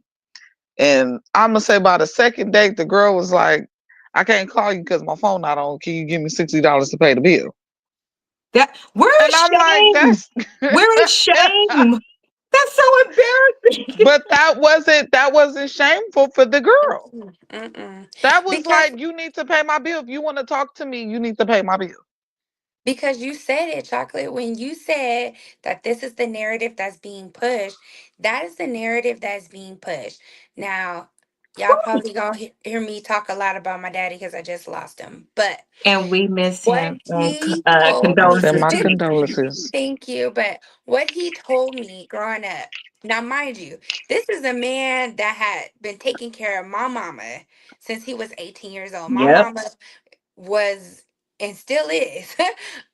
And I'm gonna say by the second date, the girl was like, I can't call you because my phone not on. Can you give me $60 to pay the bill? That where And is I'm like, shame? that's Where is shame? That's so embarrassing. but that wasn't shameful for the girl. Mm-mm. Mm-mm. That was Because like, you need to pay my bill. If you want to talk to me, you need to pay my bill. because you said it, Chocolate, when you said that this is the narrative that's being pushed, that is the narrative that's being pushed. Now, y'all probably gonna hear me talk a lot about my daddy because I just lost him. But And we miss what him. And he told I me, send condolences my to you. condolences. thank you, but what he told me growing up, now mind you, this is a man that had been taking care of my mama since he was 18 years old. My Yep. mama was and still is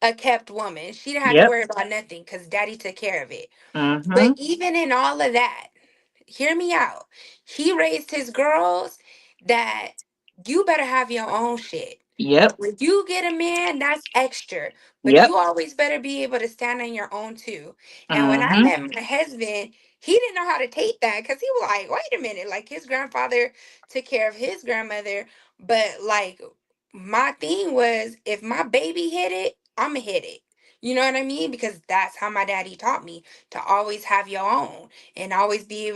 a kept woman. She didn't have to Yep. worry about nothing because daddy took care of it. But Mm-hmm. even in all of that, hear me out. He raised his girls that you better have your own shit. Yep. When you get a man, that's extra. But Yep. you always better be able to stand on your own too. And when I Mm-hmm. met my husband, he didn't know how to take that because he was like, wait a minute, like his grandfather took care of his grandmother. But like my thing was if my baby hit it, I'ma hit it. You know what I mean? Because that's how my daddy taught me to always have your own and always be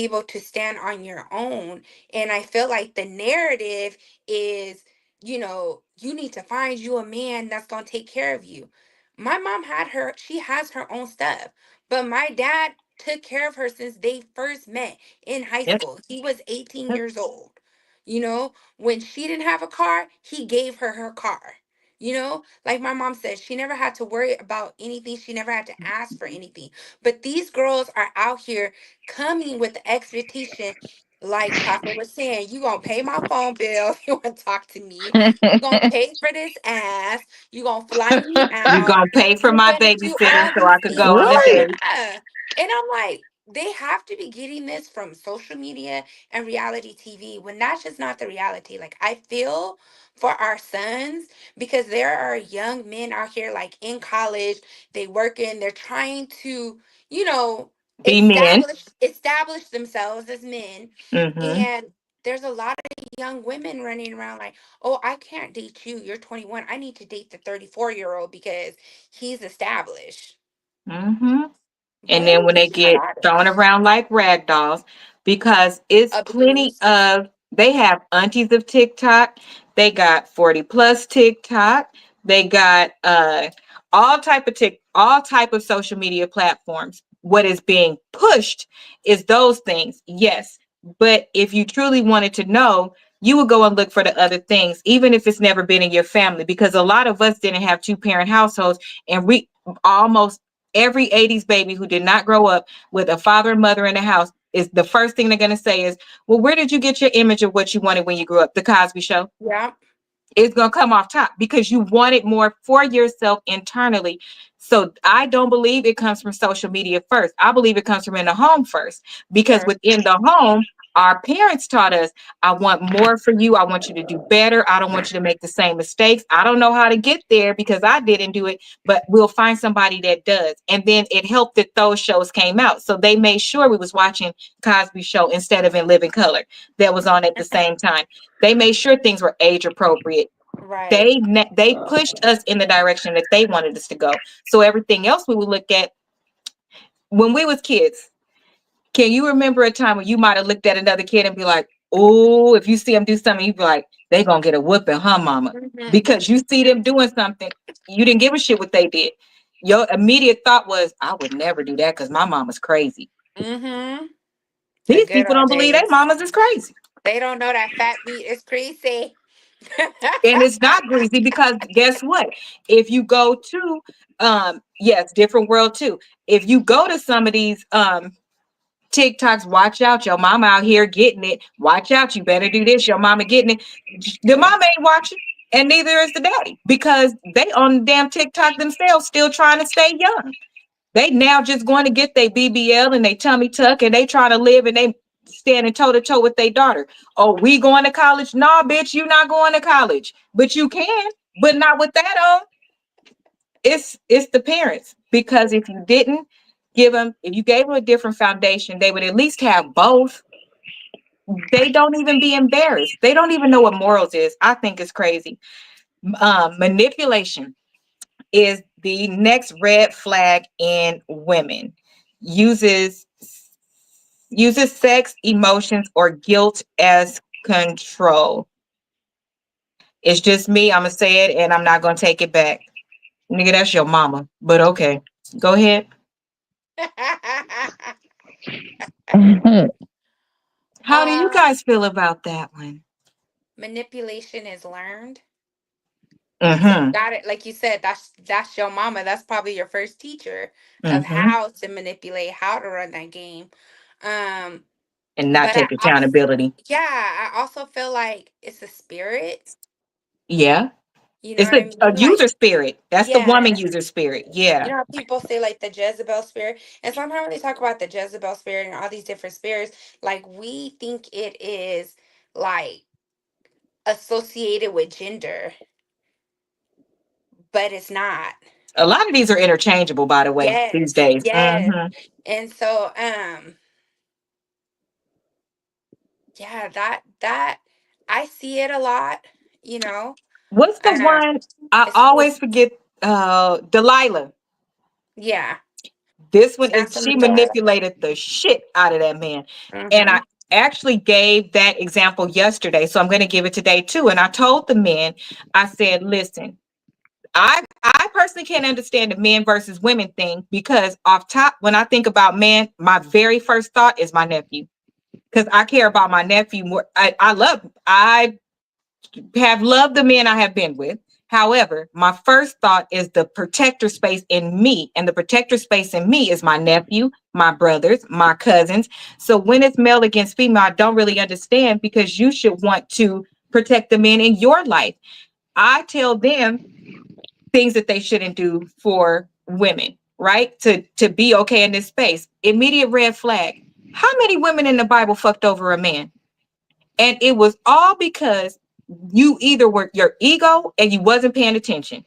able to stand on your own. And I feel like the narrative is, you need to find you a man that's going to take care of you. My mom she has her own stuff, but my dad took care of her since they first met in high Yep. school. He was 18 Yep. years old. When she didn't have a car, he gave her her car. You know, like my mom said, she never had to worry about anything. She never had to ask for anything. But these girls are out here coming with the expectation, like Prophet was saying, you gonna pay my phone bill. You wanna talk to me. You gonna pay for this ass. You gonna fly me You out. gonna pay for You're my gonna do babysitter all so these I could go on a things. Right. date. Yeah. And I'm like, they have to be getting this from social media and reality TV when that's just not the reality. Like, I feel for our sons because there are young men out here, like in college, they working, they're trying to, you know, Be men. establish themselves as men. Mm-hmm. And there's a lot of young women running around like, oh, I can't date you, you're 21, I need to date the 34-year-old because he's established. Mm-hmm. And then Boys when they and get thrown daughters. around like rag dolls, because it's plenty Abused. of, they have aunties of TikTok, they got 40 plus TikTok, they got all type of social media platforms. What is being pushed is those things, yes. But if you truly wanted to know, you would go and look for the other things, even if it's never been in your family, because a lot of us didn't have two parent households, and we almost every 80s baby who did not grow up with a father and mother in the house is the first thing they're going to say is, well, where did you get your image of what you wanted when you grew up? The Cosby Show. Yeah. It's going to come off top because you wanted more for yourself internally. So I don't believe it comes from social media first. I believe it comes from in the home first, because Sure. within the home, our parents taught us, I want more for you. I want you to do better. I don't want you to make the same mistakes. I don't know how to get there because I didn't do it, but we'll find somebody that does. And then it helped that those shows came out. So they made sure we was watching Cosby Show instead of In Living Color that was on at the same time. They made sure things were age appropriate. Right. They pushed us in the direction that they wanted us to go. So everything else we would look at when we was kids. Can you remember a time when you might have looked at another kid and be like, oh, if you see them do something, you'd be like, they gonna get a whooping, huh, mama? Mm-hmm. Because you see them doing something, you didn't give a shit what they did. Your immediate thought was, I would never do that because my mama's crazy. Mm-hmm. The These good people old don't believe their days. mamas is crazy. They don't know that fat meat is greasy. And it's not greasy because guess what? If you go to yes, different world too. If you go to some of these TikToks, watch out, your mama out here getting it. Watch out, you better do this. Your mama getting it. The mama ain't watching, and neither is the daddy, because they on the damn TikTok themselves, still trying to stay young. They now just going to get their BBL and they tummy tuck, and they trying to live, and they standing toe to toe with their daughter. Oh, we going to college? Nah, bitch, you not going to college, but you can, but not with that on. It's the parents, because if you didn't give them, if you gave them a different foundation, they would at least have both. They don't even be embarrassed. They don't even know what morals is. I think it's crazy. Manipulation is the next red flag in women. Uses uses sex, emotions, or guilt as control. It's just me. I'm gonna say it, and I'm not gonna take it back. Nigga, that's your mama. But okay, go ahead. How do you uh, guys feel about that one? manipulation is learned. So you Mm-hmm. got it, like you said, that's your mama. That's probably your first teacher of Mm-hmm. how to manipulate, how to run that game. Um, And not but take accountability. I also feel like it's a spirit. Yeah. You know It's what I a mean? Like, user spirit. That's the woman yeah. user spirit. You Yeah. know how people say like the Jezebel spirit? And sometimes when they talk about the Jezebel spirit and all these different spirits, like we think it is like associated with gender, but it's not. A lot of these are interchangeable, by the way, these Yes, days. yes. Mm-hmm. And so yeah, that I see it a lot, you know. What's the Um one I it's always forget? Delilah. yeah, This one is, Samson she and Delilah. manipulated the shit out of that man. And I Mhm. actually gave that example yesterday. So I'm going to give it today too. And I told the men, I said, listen, I personally can't understand the men versus women thing, because off top, when I think about men, my very first thought is my nephew, because I care about my nephew more. I have loved the men I have been with. However, my first thought is the protector space in me. And the protector space in me is my nephew, my brothers, my cousins. So when it's male against female, I don't really understand because you should want to protect the men in your life. I tell them things that they shouldn't do for women, right? To be okay in this space. Immediate red flag. How many women in the Bible fucked over a man? And it was all because you either were your ego and you wasn't paying attention.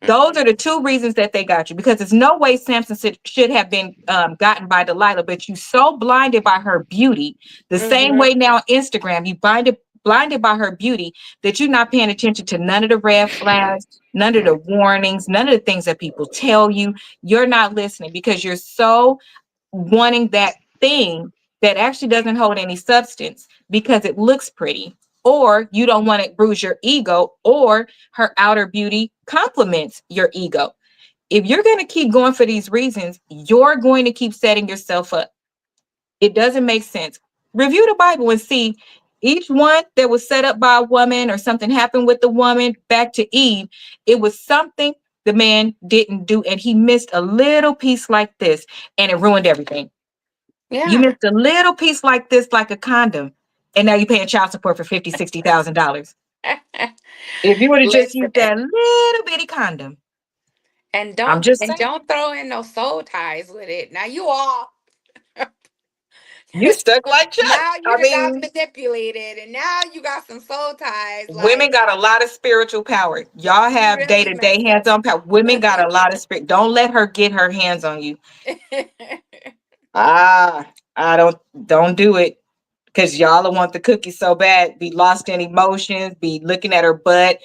Those are the two reasons that they got you, because there's no way Samson should have been gotten by Delilah, but you so blinded by her beauty, the same way now on Instagram, you blinded by her beauty that you're not paying attention to none of the red flags, none of the warnings, none of the things that people tell you. You're not listening because you're so wanting that thing that actually doesn't hold any substance because it looks pretty, or you don't want to bruise your ego, or her outer beauty complements your ego. If you're going to keep going for these reasons, you're going to keep setting yourself up. It doesn't make sense. Review the Bible and see each one that was set up by a woman or something happened with the woman back to Eve. It was something the man didn't do, and he missed a little piece like this, and it ruined everything. You Yeah. missed a little piece like this, like a condom, and now you're paying child support for $50,000, $60,000. If you would have just Listen, used that little bitty condom, and I'm don't just and saying, don't throw in no soul ties with it. Now you all you stuck like Chuck. now you I done got mean, manipulated, and now you got some soul ties. women Like got a lot of spiritual power. Y'all you have day really to day messed hands up. on power. Women got a lot of spirit. Don't let her get her hands on you. Ah, I don't do it. Because y'all want the cookie so bad, be lost in emotions, be looking at her butt,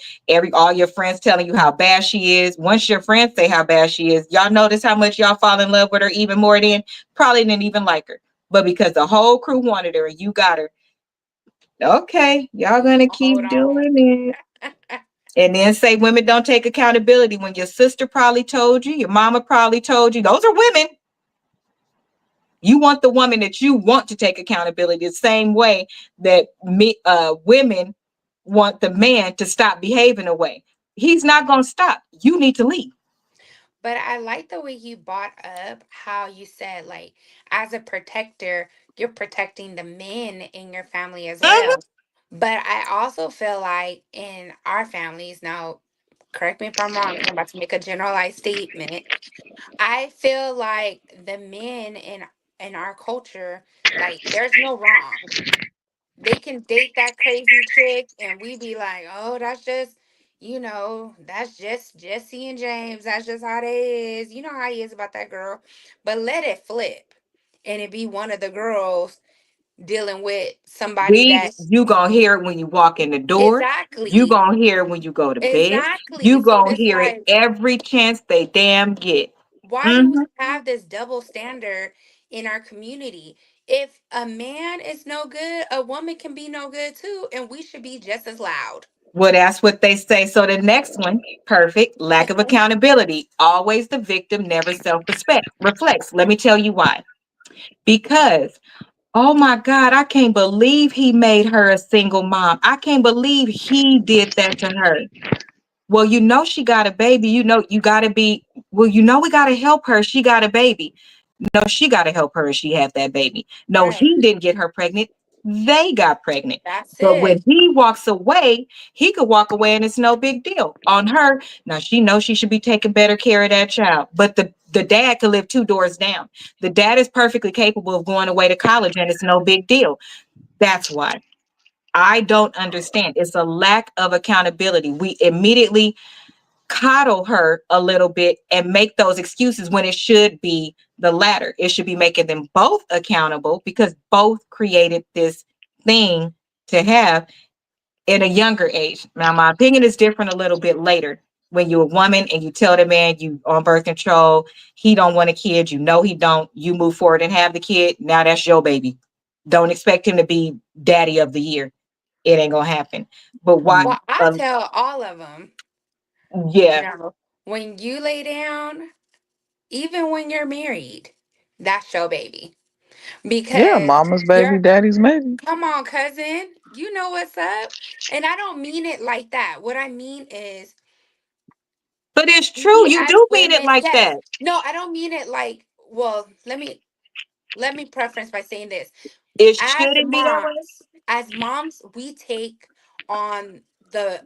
all your friends telling you how bad she is. Once your friends say how bad she is, y'all notice how much y'all fall in love with her even more than probably didn't even like her. But because the whole crew wanted her and you got her, okay, y'all gonna Hold keep on. doing it. And then say women don't take accountability when your sister probably told you, your mama probably told you. Those are women. You want the woman that you want to take accountability the same way that women want the man to stop behaving away. He's not going to stop. You need to leave. But I like the way you brought up how you said, like, as a protector, you're protecting the men in your family as Mhm. well. But I also feel like in our families, now, correct me if I'm wrong, 'cause I'm about to make a generalized statement. I feel like the men in our culture, like, there's no wrong. They can date that crazy chick and we be like, oh, that's just, that's just Jesse and James. That's just how they is. You know how he is about that girl. But let it flip. And it be one of the girls dealing with somebody that You going to hear it when you walk in the door. You exactly. going to hear it when you go to bed. Exactly. You So going to it's hear it like, every chance they damn get. why do we Mhm. have this double standard in our community? If a man is no good, a woman can be no good too, and we should be just as loud. Well, that's what they say. So the next one, perfect, lack of accountability. Always the victim, never self-respect. Reflects. Let me tell you why. Because, oh my God, I can't believe he made her a single mom. I can't believe he did that to her. Well, she got a baby. You got to be, well, we got to help her. She got a baby. No, she got to help her and she had that baby. No, Right. he didn't get her pregnant. They got pregnant. That's But when it. he walks away, he could walk away and it's no big deal on her. Now she knows she should be taking better care of that child. But the dad could live two doors down. The dad is perfectly capable of going away to college and it's no big deal. That's why I don't understand. It's a lack of accountability. We immediately coddle her a little bit and make those excuses when it should be the latter. It should be making them both accountable because both created this thing to have in a younger age. Now, my opinion is different a little bit later. When you're a woman and you tell the man you on birth control, he don't want a kid, he don't, you move forward and have the kid. Now that's your baby. Don't expect him to be daddy of the year. It ain't gonna happen. But why? Well, I tell all of them, Yeah, when you lay down, even when you're married, that's your baby. Yeah, Because mama's baby, you're, daddy's maybe. come on, cousin, you know what's up. And I don't mean it like that. What I mean is, But it's true. We You as do mean it women, like yes. that. No, I don't mean it like, well, let me preference by saying this. It as shouldn't be that way. moms as moms we take on the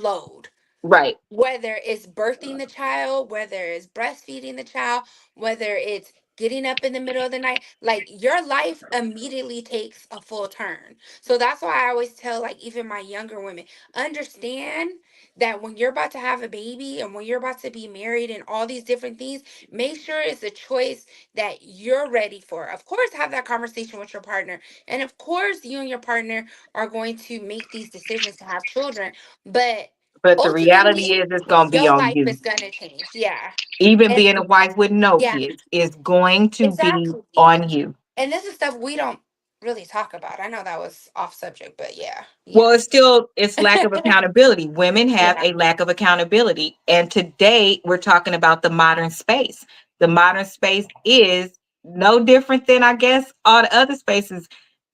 load, Right. whether it's birthing the child, whether it's breastfeeding the child, whether it's getting up in the middle of the night, like your life immediately takes a full turn. So that's why I always tell, like, even my younger women, understand that when you're about to have a baby and when you're about to be married and all these different things, make sure it's a choice that you're ready for. Of course, have that conversation with your partner. And of course, you and your partner are going to make these decisions to have children. But But the reality ultimately, is it's gonna be your on life you. is gonna change. Yeah. Even And being a wife with no yeah, kids is going to be exactly. on you. And this is stuff we don't really talk about. I know that was off subject, but yeah. Well, Yeah. it's lack of accountability. Women have Yeah. a lack of accountability. And today we're talking about the modern space. The modern space is no different than, I guess, all the other spaces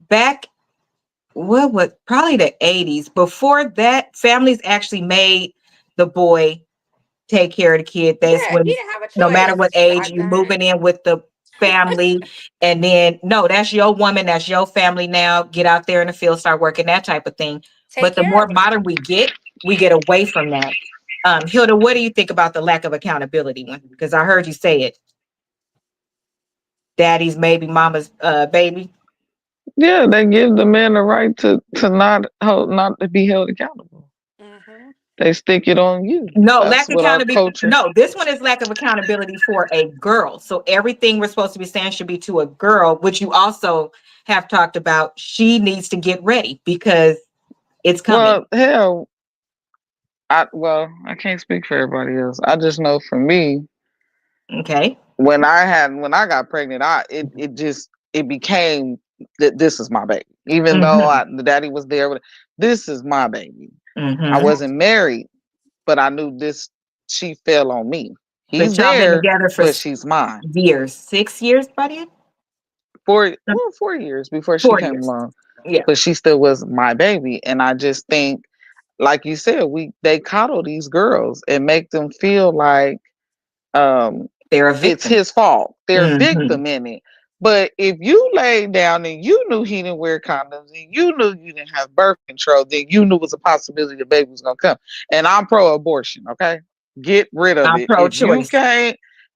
back, what was probably the 80s. Before that, families actually made the boy take care of the kid. That's Yeah. He when, didn't have a no matter what choice. age you Shotgun. moving in with the family, and then no, that's your woman, that's your family now. Get out there in the field, start working, that type of thing. Take But the care more of him. modern we get away from that. Hilda, what do you think about the lack of accountability one? Because I heard you say it. Daddy's maybe mama's baby. Yeah, they give the man the right to not to be held accountable. Hmm. They stick it on you. No, That's lack of what our accountability. culture. No, this one is lack of accountability for a girl. So everything we're supposed to be saying should be to a girl, which you also have talked about. She needs to get ready because it's coming. Well, hell, I can't speak for everybody else. I just know for me, Okay. when I got pregnant, it became that this is my baby. Even though Mm-hmm. the daddy was there, this is my baby. I Mm-hmm. wasn't married, but I knew this. She fell on me. But He's y'all been there, together for but she's mine. years, 6 years, buddy? 4 years before she 4 came years. along, Yeah. but she still was my baby. And I just think, like you said, they coddle these girls and make them feel like um They're a it's victim. his fault. They're a Mm-hmm. victim in it. But if you laid down and you knew he didn't wear condoms and you knew you didn't have birth control, then you knew it was a possibility the baby was gonna come. And I'm pro-abortion, okay? Get rid of I'm it. pro-choice.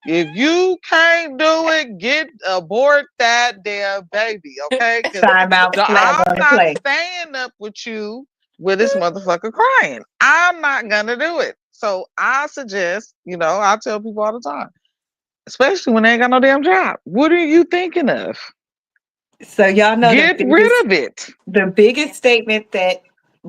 If you can't do it, get abort that damn baby, okay? Because Time out flag I'm on the not play. staying up with you with this motherfucker crying. I'm not gonna do it. So I suggest, I tell people all the time, especially when they ain't got no damn job. What are you thinking of? So y'all know Get rid of it. the biggest statement that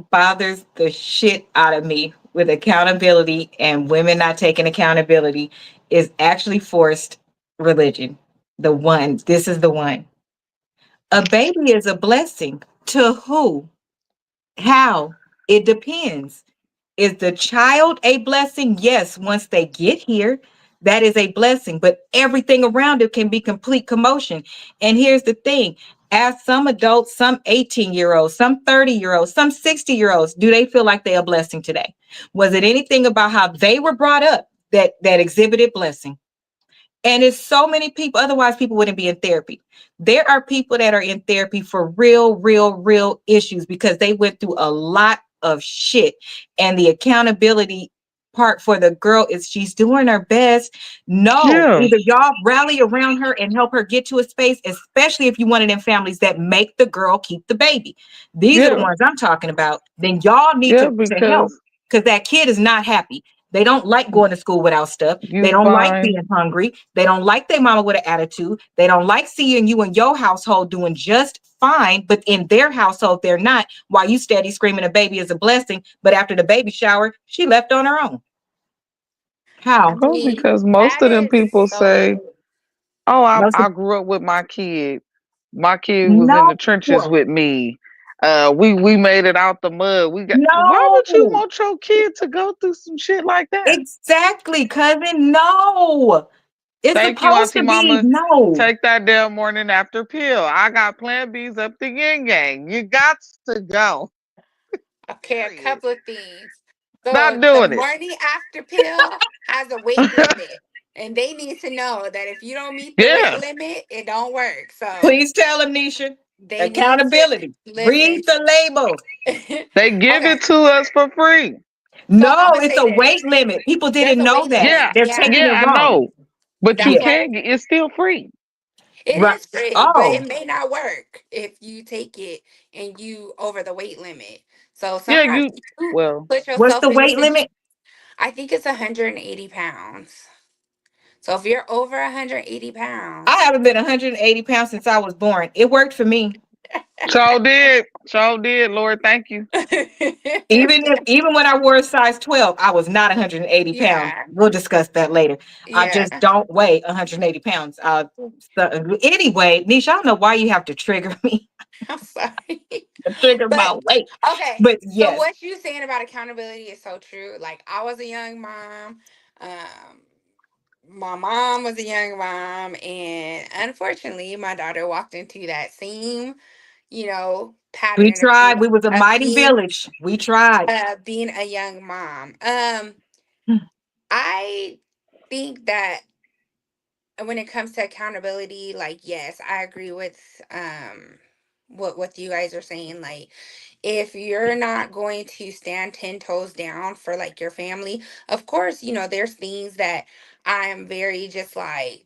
bothers the shit out of me with accountability and women not taking accountability is actually forced religion. The one, this is the one. A baby is a blessing to who? How? It depends. Is the child a blessing? Yes, once they get here, that is a blessing, but everything around it can be complete commotion. And here's the thing, as some adults, some 18-year-olds, some 30-year-olds, some 60-year-olds, do they feel like they're a blessing today? Was it anything about how they were brought up that exhibited blessing? And it's so many people, otherwise people wouldn't be in therapy. There are people that are in therapy for real issues because they went through a lot of shit. And the accountability part for the girl is she's doing her best. No, Yeah, either y'all rally around her and help her get to a space, especially if you one of them families that make the girl keep the baby. These are the yeah, ones I'm talking about. Then y'all need yeah, to help because because that kid is not happy. They don't like going to school without stuff. They you don't like find, being hungry. They don't like their mama with an attitude. They don't like seeing you in your household doing just fine, but in their household, they're not. While you steady screaming a baby is a blessing, but after the baby shower, she left on her own. How? well, See, because most that of them is people say, so. oh, Most of, I grew up with my kid. My kid was in no, the trenches with me. We made it out the mud. Why would you no, want your kid to go through some shit like that? exactly, cousin. No, it's Thank you, supposed Auntie to be Mama. no. Take that damn morning after pill. I got Plan B's up the yin yang. You got to go. Okay, a Period. couple of things. So Not the doing it. morning after pill has a weight limit. And they need to know that if you don't meet the weight Yeah. limit, it don't work. So Please tell them, Nisha. they need to Accountability. listen. Read the label. They give Okay. it to us for free. So I'm No, gonna it's say a this. weight limit. People There's didn't a know weight that. limit. Yeah. They're Yeah. taking Yeah, it I wrong. know. But you That's Yeah. why can get it's still free. it Right. is free, but Oh, it may not work if you take it and you over the weight limit. So Yeah, sometimes you you well, put what's yourself the in a weight situation. limit? I think it's 180 pounds. So if you're over 180 I pounds, haven't been 180 pounds since I was born. It worked for me. so did. So did, Lord, thank you. Even when I wore a size 12, I was not 180 pounds. yeah, We'll discuss that later. I yeah. just don't weigh 180 pounds. Anyway, Nisha, I don't know why you have to trigger me, I'm sorry. trigger But my weight. okay, But so yes, what you saying about accountability is so true. Like I was a young mom. Um, my mom was a young mom, and unfortunately, my daughter walked into that same, we pattern tried. We was a of mighty village. We tried. being a young mom. I think that when it comes to accountability, like yes, I agree with what you guys are saying. Like if you're not going to stand 10 toes down for like your family, of course, there's things that I am very just like,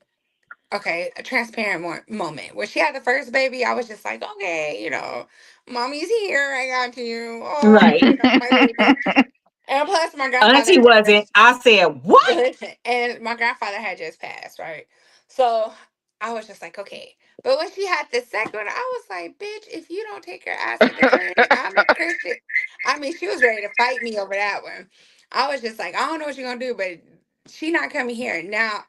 okay, a transparent moment. When she had the first baby, I was just like, okay, mommy's here. I got you. Oh, Right. my baby. And plus, my grandfather Auntie had wasn't. just I said, what? and my grandfather had just passed, right? So I was just like, okay. But when she had the second one, I was like, bitch, if you don't take your ass to the clinic, I'm a Christian. I mean, she was ready to fight me over that one. I was just like, I don't know what you're gonna do, but she not coming here. Now,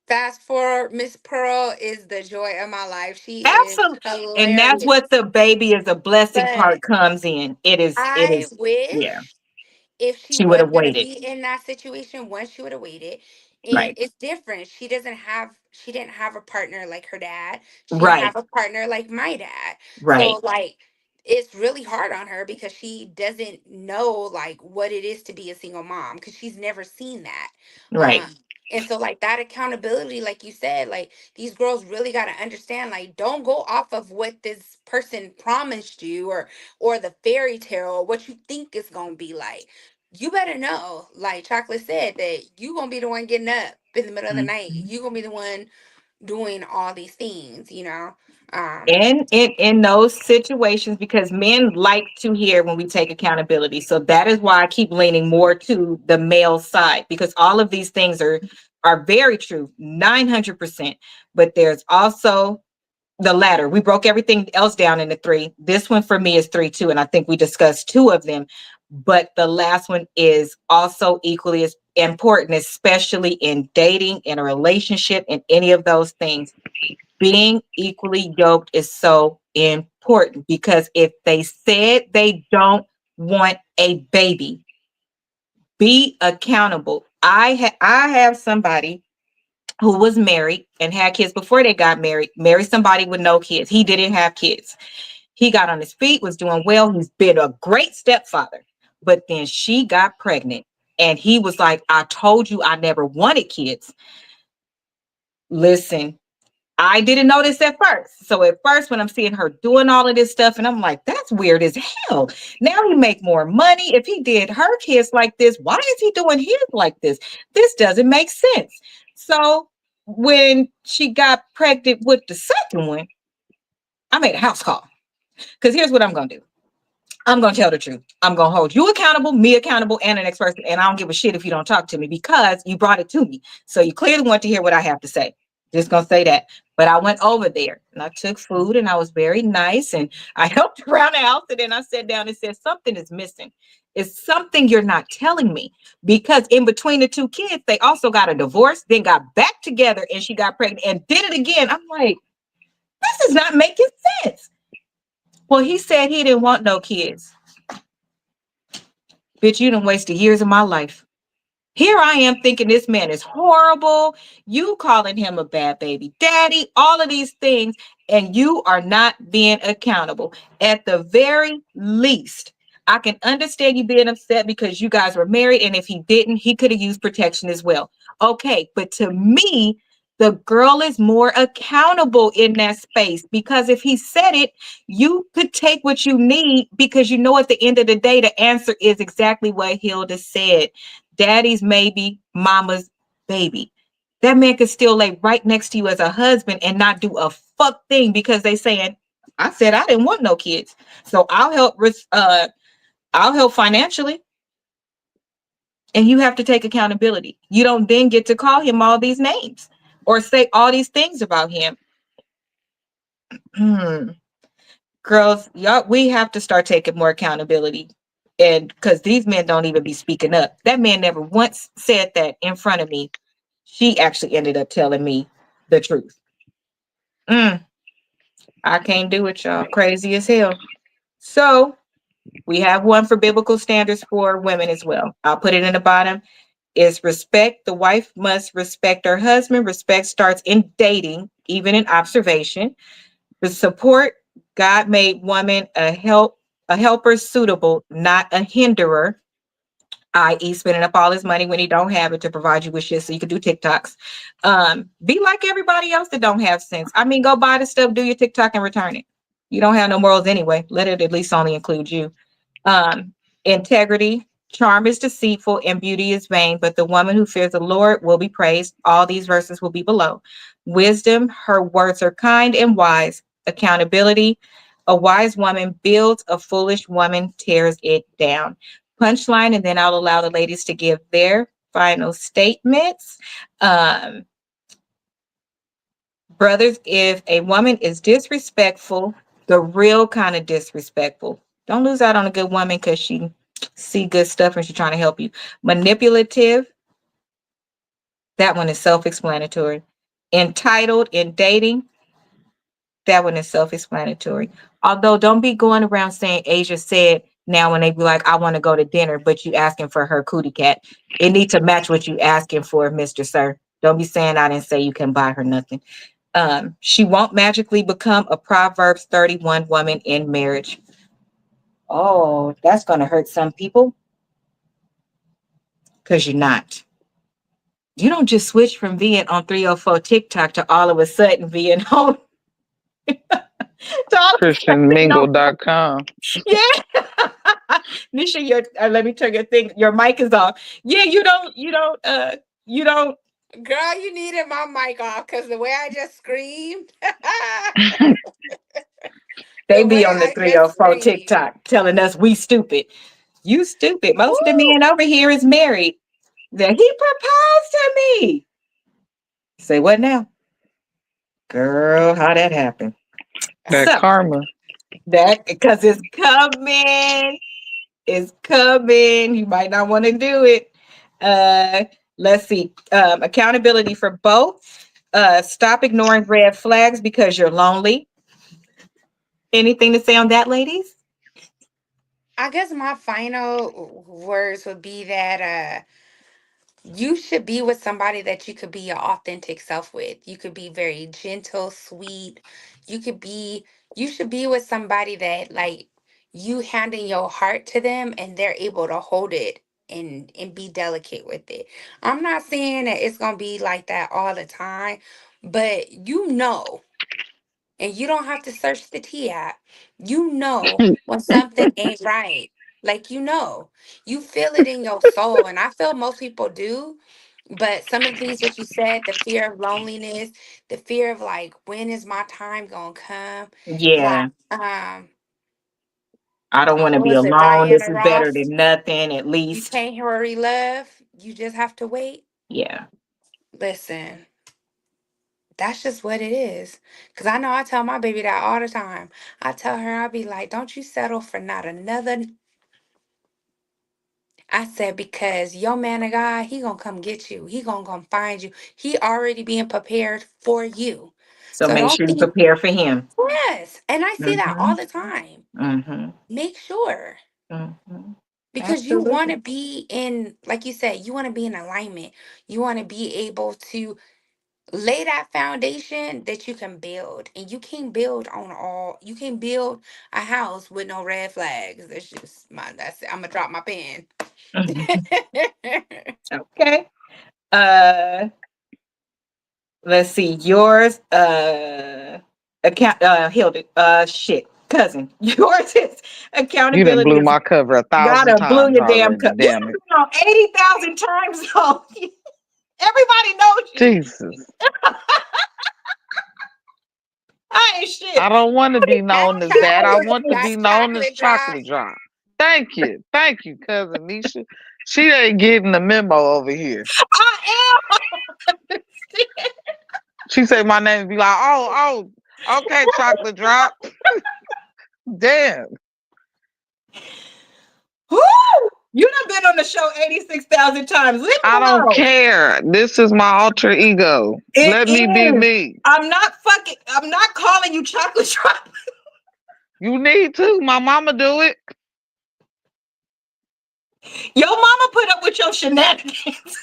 fast forward, Miss Pearl is the joy of my life. She is Absolutely. And that's hilarious. what the baby is a blessing But part comes in. It I is, yeah. wish if she She would was have gonna waited. be in that situation, once she would have waited. And Right. it's different. She didn't have a partner like her dad. She didn't Right. have a partner like my dad. So Right. like it's really hard on her because she doesn't know like what it is to be a single mom because she's never seen that. Right. Um and so like that accountability, like you said, like these girls really got to understand, like don't go off of what this person promised you or the fairy tale or what you think it's gonna be like. You better know, like Chocolate said, that you gonna be the one getting up in the middle of the night. Mhm. You gonna be the one doing all these things. In those situations, because men like to hear when we take accountability. So that is why I keep leaning more to the male side, because all of these things are very true, 900%. But there's also the latter. We broke everything else down into three. This one for me is three too, and I think we discussed two of them. But the last one is also equally as important, especially in dating, in a relationship, in any of those things. Being equally yoked is so important, because if they said they don't want a baby, be accountable. I have somebody who was married and had kids before they got married. Married somebody with no kids. He didn't have kids. He got on his feet, was doing well. He's been a great stepfather. But then she got pregnant and he was like, I told you I never wanted kids. Listen, I didn't know this at first. So at first, when I'm seeing her doing all of this stuff, and I'm like, that's weird as hell. Now he make more money. If he did her kids like this, why is he doing his like this? This doesn't make sense. So when she got pregnant with the second one, I made a house call. Because here's what I'm going to do. I'm going to tell the truth. I'm going to hold you accountable, me accountable, and the next person. And I don't give a shit if you don't talk to me, because you brought it to me. So you clearly want to hear what I have to say. Just going to say that. But I went over there and I took food and I was very nice and I helped around the house. And then I sat down and said, something is missing. It's something you're not telling me. Because in between the two kids, they also got a divorce, then got back together and she got pregnant and did it again. I'm like, this is not making sense. Well, he said he didn't want no kids. Bitch, you done wasted years of my life. Here I am thinking this man is horrible. You calling him a bad baby daddy, all of these things, and you are not being accountable. At the very least, I can understand you being upset because you guys were married, and if he didn't, he could have used protection as well. Okay, but to me, the girl is more accountable in that space, because if he said it, you could take what you need, because you know at the end of the day, the answer is exactly what Hilda said. Daddy's maybe, mama's baby. That man could still lay right next to you as a husband and not do a fuck thing, because they saying, I said I didn't want no kids, so I'll help financially, and you have to take accountability. You don't then get to call him all these names or say all these things about him. Girls, y'all, we have to start taking more accountability. And because these men don't even be speaking up. That man never once said that in front of me. She actually ended up telling me the truth. I can't do it, y'all. Crazy as hell. So we have one for biblical standards for women as well. I'll put it in the bottom. Is respect. The wife must respect her husband. Respect starts in dating, even in observation. The support. God made woman a helper suitable, not a hinderer, i.e., spending up all his money when he don't have it to provide you with shit so you can do TikToks. Be like everybody else that don't have sense. I mean, go buy the stuff, do your TikTok, and return it. You don't have no morals anyway. Let it at least only include you. Integrity. Charm is deceitful and beauty is vain, but the woman who fears the Lord will be praised. All these verses will be below. Wisdom. Her words are kind and wise. Accountability. A wise woman builds, a foolish woman tears it down. Punchline, and then I'll allow the ladies to give their final statements. Brothers, if a woman is disrespectful, the real kind of disrespectful, don't lose out on a good woman because she see good stuff and she's trying to help you. Manipulative, that one is self-explanatory. Entitled in dating, that one is self-explanatory. Although don't be going around saying Asia said now when they be like, I want to go to dinner, but you asking for her cootie cat. It needs to match what you asking for, Mr. Sir. Don't be saying I didn't say you can buy her nothing. She won't magically become a Proverbs 31 woman in marriage. Oh, that's going to hurt some people because you're not. You don't just switch from being on 304 TikTok to all of a sudden being home. to all of a sudden being on. ChristianMingle.com. Yeah. Nisha, let me turn your thing. Your mic is off. Yeah, you don't. Girl, you needed my mic off because the way I just screamed. They The way be on the I just 304 screamed. TikTok telling us we stupid. You stupid. Most of the Woo! men over here is married. That he proposed to me. Say what now? Girl, how that happened? That So karma. that because it's coming. It's coming. You might not want to do it. Let's see. Accountability for both. Stop ignoring red flags because you're lonely. Anything to say on that, ladies? I guess my final words would be that you should be with somebody that you could be your authentic self with. You could be very gentle, sweet. You could be, you should be with somebody that like you handing your heart to them and they're able to hold it and be delicate with it. I'm not saying that it's gonna be like that all the time, but you know, and you don't have to search the T app. You know when something ain't right. Like you feel it in your soul, and I feel most people do. But some of the things that you said, the fear of loneliness, the fear of like, when is my time gonna come? Like, Yeah, I don't want to what be was it, alone. This Diana is better Ross? than nothing, at You least. can't hurry love. You just have to wait. Yeah. Listen, that's just what it is. Cause I know I tell my baby that all the time. I tell her, I'll be like, don't you settle for not another. I said, because your man of God, he gonna come get you. He gonna come find you. He already being prepared for you. So So make don't sure you think, prepare for him. yes. And I see that Mm-hmm. all the time. Mm-hmm. Make sure. Mm-hmm. Because you want Absolutely. to be in, like you said, you want to be in alignment. You want to be able to Lay that foundation that you can build. And you can't build on all, you can't build a house with no red flags. That's just that's it. I'm gonna drop my pen. Okay. Uh, let's see. Yours. Hilda. Shit. Cousin. Yours is You done accountability blew is my cover 1,000 gotta blew times your damn already. cup. You Damn it. know 80,000 times though. Everybody knows you. Jesus. I ain't shit. I don't want to be known as Hashtag that. I you want to got be known as chocolate drop. chocolate drop. Thank you. Thank you, cousin Nisha. She ain't getting the memo over here. I am. She say my name be like, okay, chocolate drop. Damn. Woo! You done been on the show 86,000 times. Leave me I don't alone. care. This is my alter ego. It Let me be is. me. I'm not calling you chocolate drop. You need to. My mama do it. Your mama put up with your shenanigans.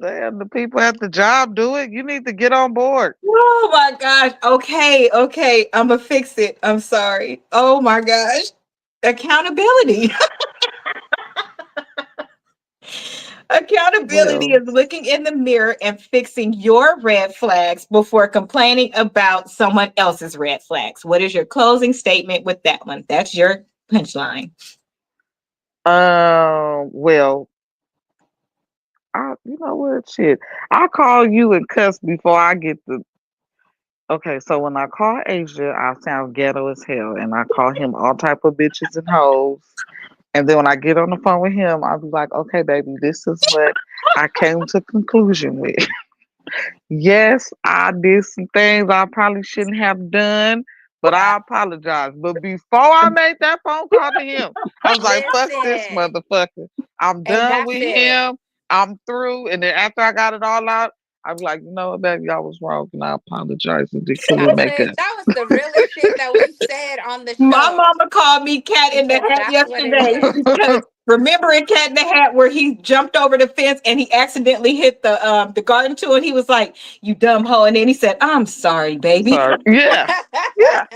Damn, the people at the job do it. You need to get on board. Oh my gosh. Okay. I'm gonna fix it. I'm sorry. Oh my gosh. Accountability. Accountability Well, is looking in the mirror and fixing your red flags before complaining about someone else's red flags. What is your closing statement with that one? That's your punchline. well, you know what? Shit, I call you and cuss before I get the. Okay, so when I call Asia, I sound ghetto as hell, and I call him all type of bitches and hoes. And then when I get on the phone with him, I'll be like, "Okay, baby, this is what I came to conclusion with." Yes, I did some things I probably shouldn't have done, but I apologize. But before I made that phone call to him, I was like, fuck this Listen. motherfucker. I'm And done that's with it. him. I'm through. And then after I got it all out, I was like, you know what, baby, I was wrong. And I apologize. And then can we make Chocolate, up? that was the realest shit that we've said on the My show. mama called me Cat in the Because Hat that's what it yesterday is. because remember in Cat in the Hat where he jumped over the fence and he accidentally hit the garden tool and he was like, "You dumb hoe," and then he said, "I'm sorry, baby." Sorry. Yeah. Yeah.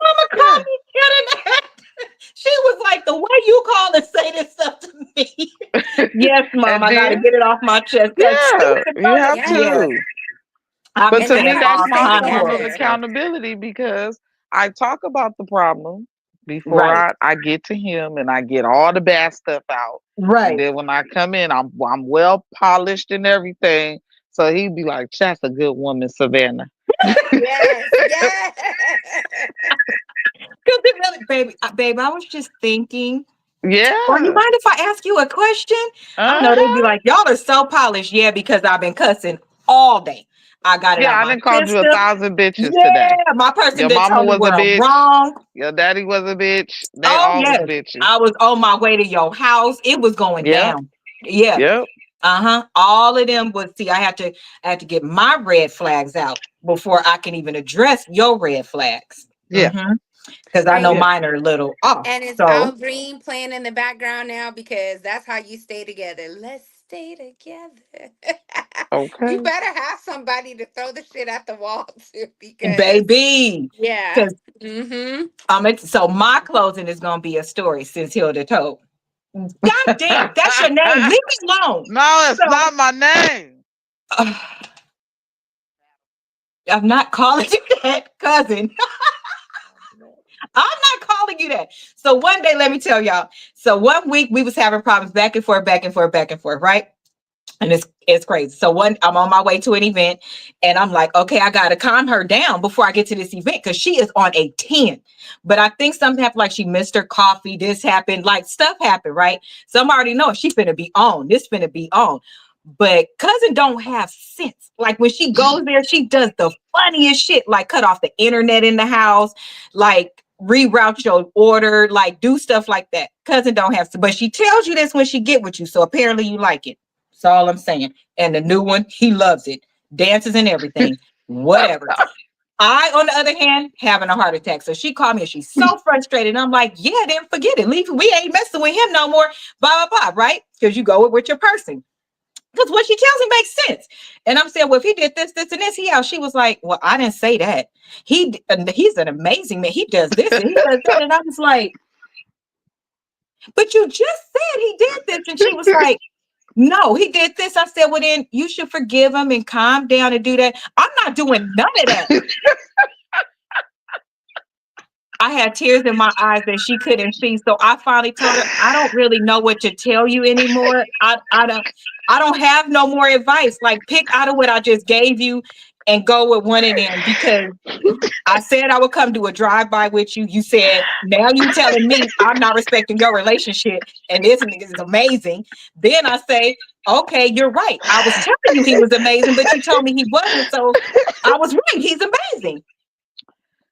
Mama called Yeah. me Cat in the Hat. She was like, "The way you call and say this stuff to me." Yes, mom, And I got to then, get it off my chest. Cause yeah, you have yes, Yes. to. I But be And to that's me, saying how you that's all stay my kind of form of horrible together. stuff. accountability because I talk about the problem before Right, I get to him and I get all the bad stuff out. And right. then when I come in, I'm well polished and everything. So he'd be like, "That's a good woman, Savannah." Yes. Yes. Because it really, babe, I was just thinking. Or you Yeah. mind if I ask you a question? I know they'd be Uh-huh. like, y'all are so polished. Yeah, because I've been cussing all day. I got it Yeah, out I my done called you system. 1,000 bitches Yeah, today. my person Your did mama tell me was a where I'm bitch. wrong. Your daddy was a bitch. They Oh, all was yes. bitches. I was on my way to your house. It was going Yep. down. Yeah. Yep. Uh-huh. All of them was see, I had to get my red flags out before I can even address your red flags. Yeah. Mm-hmm. Because I know Right. Yeah. mine are a little off. And it's So Al Green playing in the background now because that's how you stay together. Let's stay together. You Okay. better have somebody to throw the shit at the wall to because baby. yeah. Because Mm-hmm. so my closing is gonna be a story since Hilda told. God damn, that's your name. Leave me alone. No, it's So not my name. I'm not calling you that, cousin. I'm not calling you that. So one day, let me tell y'all. So one week we was having problems back and forth, right? And it's crazy. So I'm on my way to an event and I'm like, okay, I gotta calm her down before I get to this event because she is on a 10. But I think something happened, like she missed her coffee, this happened, like stuff happened, right? So I'm already knowing she finna be on. This finna be on. But cousin don't have sense. Like when she goes there, she does the funniest shit, like cut off the internet in the house, like reroute your order, like do stuff like that. Cousin don't have to, but she tells you this when she get with you. So apparently you like it. That's all I'm saying. And the new one, he loves it. Dances and everything. Whatever. I, on the other hand, having a heart attack. So she called me and she's so frustrated. I'm like, yeah, then forget it. Leave. We ain't messing with him no more. Blah, blah, blah. Right? Because you go with your person. Because what she tells me makes sense. And I'm saying, well, if he did this, this, and this, she was like, well, I didn't say that. He's an amazing man. He does this and he does that. And I was like, but you just said he did this. And she was like, no, he did this. I said, well, then you should forgive him and calm down and do that. I'm not doing none of that. I had tears in my eyes that she couldn't see. So I finally told her, I don't really know what to tell you anymore. I don't have no more advice. Like, pick out of what I just gave you and go with one of them, because I said I would come do a drive-by with you. You said, now you telling me I'm not respecting your relationship and this nigga is amazing. Then I say, okay, you're right. I was telling you he was amazing, but you told me he wasn't. So I was right. He's amazing.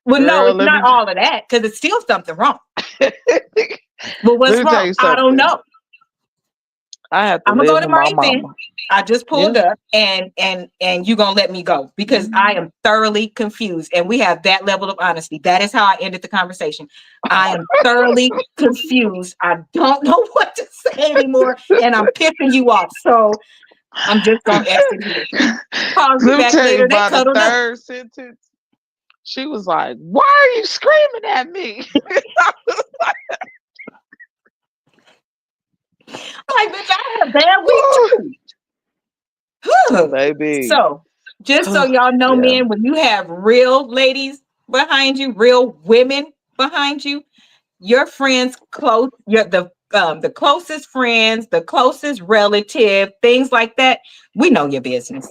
Well, Girl, no, it's not all of that, because it's still something wrong. But what's wrong? I don't know. I have to I'm gonna go to my event. mama. I just pulled up, and you're gonna let me go because I am thoroughly confused. And we have that level of honesty. That is how I ended the conversation. I am thoroughly confused. I don't know what to say anymore, and I'm pissing you off. So I'm just gonna exit here. Call me back later. They cuddled up. Third sentence. She was like, why are you screaming at me? Like, bitch, I had a bad week too. Baby. So, just so y'all know, men, when you have real ladies behind you, real women behind you, your friends close, the closest friends, the closest relative, things like that, we know your business.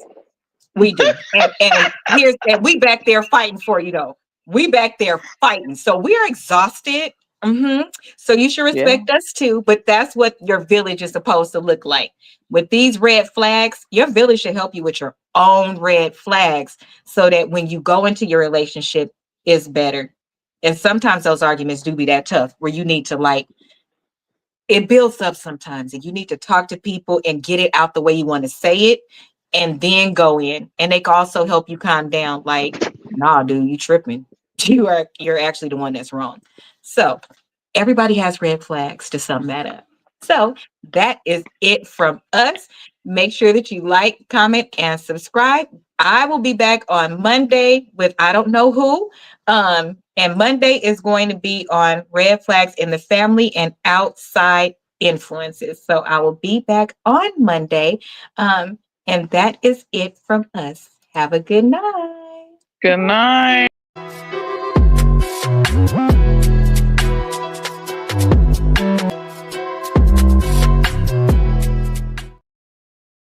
We do. And we back there fighting for you though. We back there fighting. So we are exhausted. So you should respect us too. But that's what your village is supposed to look like. With these red flags, your village should help you with your own red flags so that when you go into your relationship, it's better. And sometimes those arguments do be that tough where you need to it builds up sometimes and you need to talk to people and get it out the way you want to say it and then go in. And they can also help you calm down. Like, nah, dude, you tripping. You're actually the one that's wrong. So everybody has red flags to sum that up. So that is it from us. Make sure that you like, comment, and subscribe. I will be back on Monday with I don't know who. And Monday is going to be on red flags in the family and outside influences. So I will be back on Monday. And that is it from us. Have a good night. Good night.